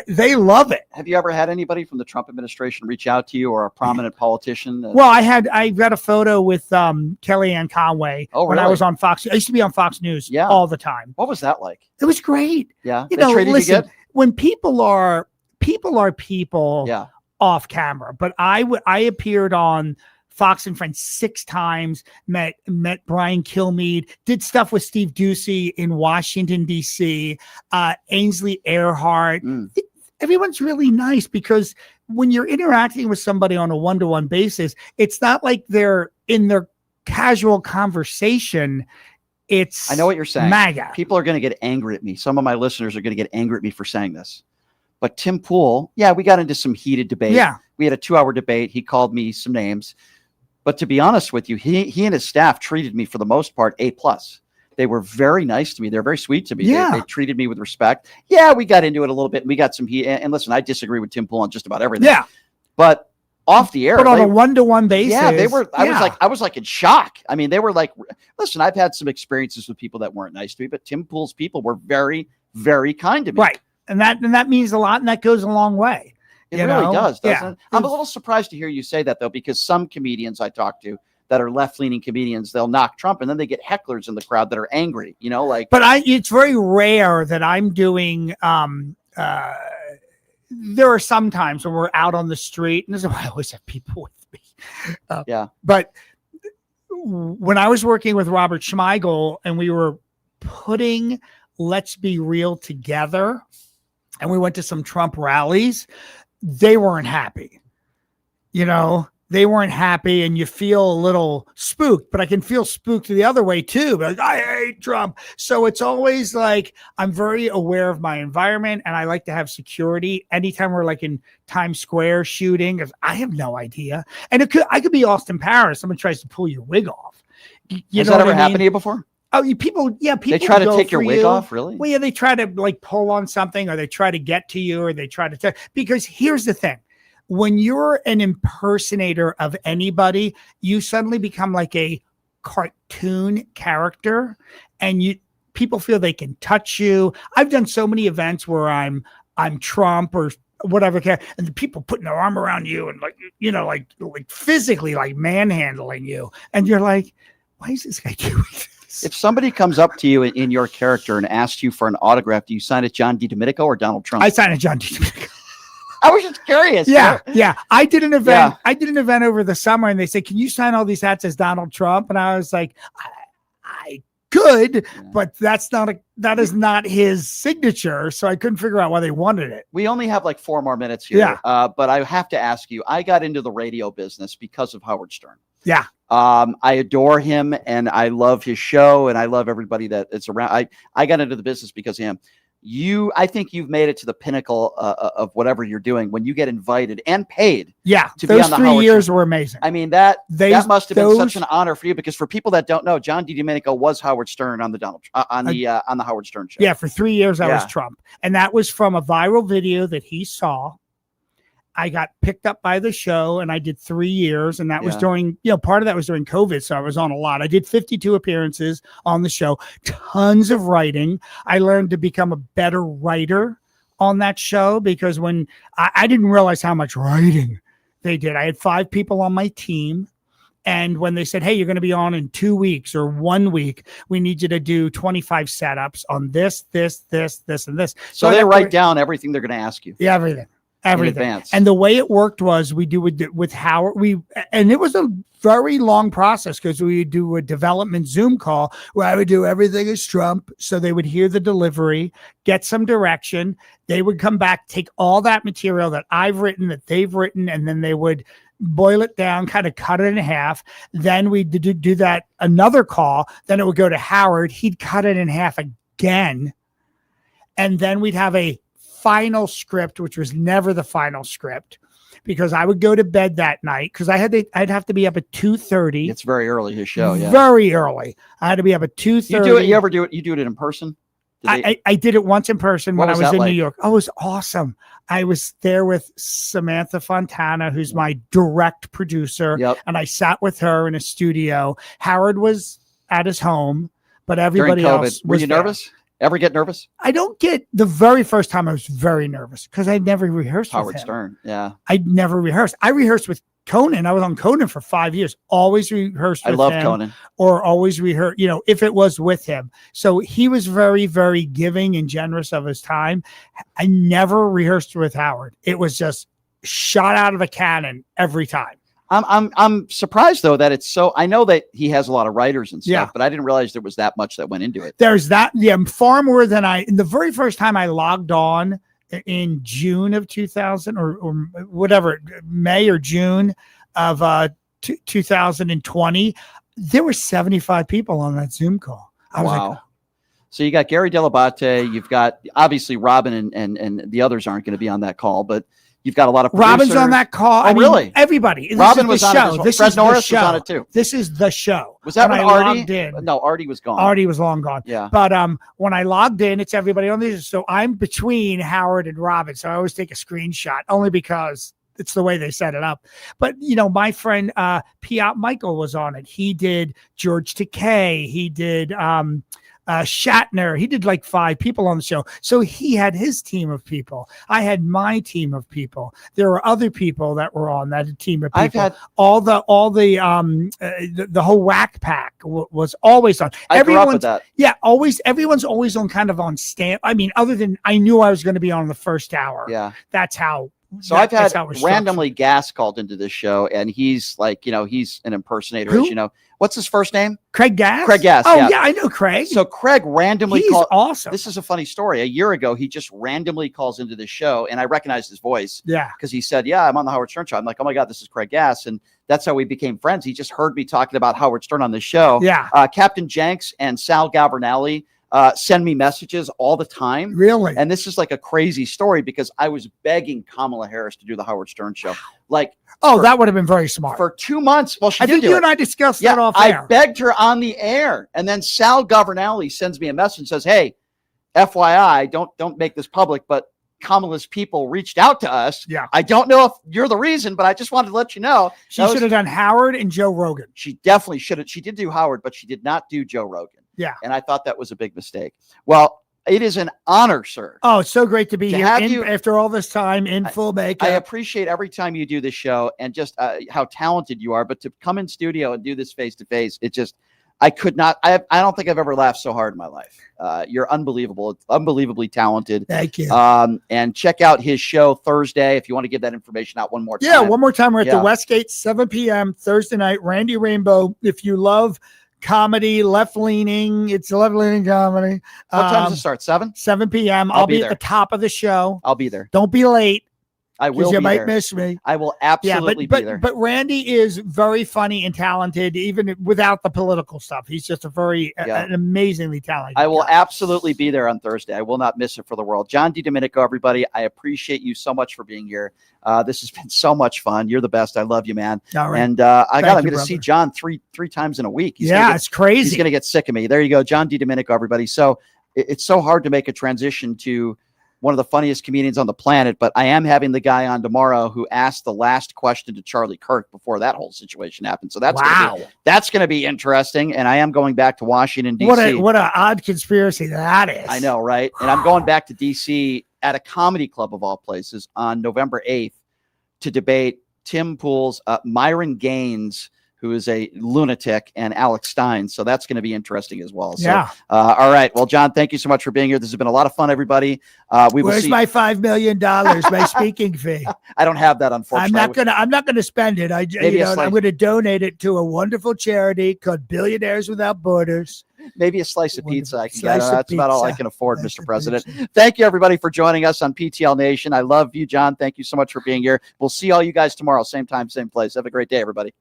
they love it. Have you ever had anybody from the Trump administration reach out to you or a prominent politician? Well, I got a photo with Kellyanne Conway when I was on Fox. I used to be on Fox News all the time. What was that like? It was great. Yeah. Listen, when people are people off camera, but I appeared on Fox and Friends 6 times, met Brian Kilmeade, did stuff with Steve Ducey in Washington, D.C., Ainsley Earhart. Everyone's really nice because when you're interacting with somebody on a one-to-one basis, it's not like they're in their casual conversation. I know what you're saying. MAGA. People are going to get angry at me. Some of my listeners are going to get angry at me for saying this. But Tim Pool, we got into some heated debate. Yeah. We had a 2-hour debate. He called me some names. But to be honest with you, he and his staff treated me for the most part A+. They were very nice to me. They're very sweet to me. Yeah. They treated me with respect. Yeah, we got into it a little bit. And we got some heat. And listen, I disagree with Tim Pool on just about everything. Yeah. But off the air, but on a one-to-one basis, they were. I was like in shock. I mean, they were like, "Listen, I've had some experiences with people that weren't nice to me, but Tim Pool's people were very, very kind to me." Right, and that means a lot, and that goes a long way. It really does, doesn't it? I'm a little surprised to hear you say that though, because some comedians I talk to that are left-leaning comedians, they'll knock Trump, and then they get hecklers in the crowd that are angry, like. But it's very rare that I'm doing. There are some times when we're out on the street, and this is why I always have people with me. But when I was working with Robert Schmeigel and we were putting Let's Be Real together, and we went to some Trump rallies, they weren't happy. They weren't happy, and you feel a little spooked, but I can feel spooked the other way too. Like, I hate Trump. So it's always like, I'm very aware of my environment, and I like to have security. Anytime we're like in Times Square shooting, I have no idea. And I could be Austin Powers. Someone tries to pull your wig off. Has that ever happened to you before? Oh, people. They try to take your wig off, really? Well, yeah, they try to like pull on something, or they try to get to you, or they try to because here's the thing. When you're an impersonator of anybody, you suddenly become like a cartoon character, and people feel they can touch you. I've done so many events where I'm Trump or whatever, and the people putting their arm around you and like physically like manhandling you, and you're like, why is this guy doing this? If somebody comes up to you in your character and asks you for an autograph, do you sign it John DiDomenico or Donald Trump? I sign it John DiDomenico. I was just curious. Yeah. I did an event. I did an event over the summer, and they said, "Can you sign all these hats as Donald Trump?" And I was like, "I could, but that is not his signature." So I couldn't figure out why they wanted it. We only have like 4 more minutes here. Yeah. But I have to ask you. I got into the radio business because of Howard Stern. Yeah. I adore him, and I love his show, and I love everybody that is around. I got into the business because of him. I think you've made it to the pinnacle of whatever you're doing when you get invited and paid. Yeah, to be on the 3 Howard years Stern. were amazing. I mean, that must have been such an honor for you, because for people that don't know, John DiDomenico was Howard Stern on the the Howard Stern show. Yeah, for 3 years I was Trump, and that was from a viral video that he saw. I got picked up by the show, and I did 3 years, and that was during, part of that was during COVID, so I was on a lot. I did 52 appearances on the show, tons of writing. I learned to become a better writer on that show, because when I didn't realize how much writing they did. I had 5 people on my team, and when they said, "Hey, you're going to be on in 2 weeks or 1 week, we need you to do 25 setups on this, and this." So they write down everything they're going to ask you. Yeah, everything. In advance. And the way it worked was we do with Howard. And it was a very long process, because we would do a development Zoom call where I would do everything as Trump. So they would hear the delivery, get some direction. They would come back, take all that material that I've written, that they've written, and then they would boil it down, kind of cut it in half. Then we do that another call. Then it would go to Howard. He'd cut it in half again. And then we'd have a final script, which was never the final script, because I would go to bed that night, because I'd have to be up at 2:30. It's very early, his show. Yeah, very early. I had to be up at 2:30. You ever do it? You do it in person? I did it once in person when I was in like? New York. Oh, it was awesome. I was there with Samantha Fontana, who's my direct producer, and I sat with her in a studio. Howard was at his home, but everybody else was. Were you nervous? Ever get nervous? I don't get the very first time. I was very nervous because I never rehearsed with Howard him. Stern. Yeah, I never rehearsed. I rehearsed with Conan. I was on Conan for 5 years. Always rehearsed with him. I love Conan. Or always rehearse, if it was with him. So he was very, very giving and generous of his time. I never rehearsed with Howard. It was just shot out of a cannon every time. I'm surprised though that it's so. I know that he has a lot of writers and stuff, but I didn't realize there was that much that went into it. There's that, far more than the very first time I logged on in June of 2000 or whatever, May or June of 2020, there were 75 people on that Zoom call. I was like, so you got Gary Delabate, you've got obviously Robin and the others aren't going to be on that call, but you've got a lot of producers. Robin's on that call. Oh, really? Everybody. Robin was on it. Fred Norris was on it too. This is the show. Was that when Artie? No, Artie was gone. Artie was long gone. Yeah. But when I logged in, it's everybody on this. So I'm between Howard and Robin. So I always take a screenshot only because it's the way they set it up. But, my friend Piot Michael was on it. He did George Takei. He did Shatner. He did like 5 people on the show. So he had his team of people. I had my team of people. There were other people that were on that team of people. I've had all the whole whack pack was always on. I grew up with that. Yeah, always. Everyone's always on kind of on stand. I mean, other than I knew I was going to be on the first hour. Yeah, that's how. So I've had randomly Gas called into this show, and he's like, he's an impersonator. Who? As you know, what's his first name? Craig Gass. Craig Gass. Oh yeah, I know Craig. So Craig randomly He's called. awesome. This is a funny story. A year ago, he just randomly calls into the show, and I recognized his voice. Yeah, because he said, "Yeah, I'm on the Howard Stern show." I'm like, "Oh my god, this is Craig Gass," and that's how we became friends. He just heard me talking about Howard Stern on the show. Yeah, Captain Jenks and Sal Governale send me messages all the time. Really? And this is like a crazy story because I was begging Kamala Harris to do the Howard Stern show. Like, that would have been very smart. For 2 months. Well, I think you and I discussed that off air. I begged her on the air. And then Sal Governale sends me a message and says, "Hey, FYI, don't make this public, but Kamala's people reached out to us. Yeah. I don't know if you're the reason, but I just wanted to let you know." She should have done Howard and Joe Rogan. She definitely should have. She did do Howard, but she did not do Joe Rogan. Yeah. And I thought that was a big mistake. Well, it is an honor, sir. Oh, it's so great to be here have you, after all this time in full makeup. I appreciate every time you do this show and just how talented you are. But to come in studio and do this face to face, it just, I could not. I don't think I've ever laughed so hard in my life. You're unbelievable, unbelievably talented. Thank you. And check out his show Thursday if you want to give that information out one more time. Yeah, one more time. We're at the Westgate, 7 p.m. Thursday night. Randy Rainbow. If you love comedy, left-leaning, it's a left-leaning comedy. What time does it start? 7? 7 p.m. I'll be at the top of the show. I'll be there. Don't be late. I will. You be might there. miss me. I will absolutely be there. But Randy is very funny and talented, even without the political stuff. He's just an amazingly talented. I will absolutely be there on Thursday. I will not miss it for the world. John DiDomenico, everybody, I appreciate you so much for being here. This has been so much fun. You're the best. I love you, man. All right. And I'm going to see John three times in a week. It's crazy. He's going to get sick of me. There you go, John DiDomenico, everybody. So it's so hard to make a transition to one of the funniest comedians on the planet, but I am having the guy on tomorrow who asked the last question to Charlie Kirk before that whole situation happened. So that's going to be interesting. And I am going back to Washington, D.C. What an odd conspiracy that is. I know, right? And I'm going back to D.C. at a comedy club of all places on November 8th to debate Tim Pool's Myron Gaines, who is a lunatic, and Alex Stein. So that's going to be interesting as well. So, all right. Well, John, thank you so much for being here. This has been a lot of fun, everybody. Where's my $5 million, my speaking fee? I don't have that, unfortunately. I'm not gonna spend it. I'm going to donate it to a wonderful charity called Billionaires Without Borders. Maybe a slice of pizza I can get. That's about all I can afford, Mr. President. Thank you, everybody, for joining us on PTL Nation. I love you, John. Thank you so much for being here. We'll see all you guys tomorrow, same time, same place. Have a great day, everybody.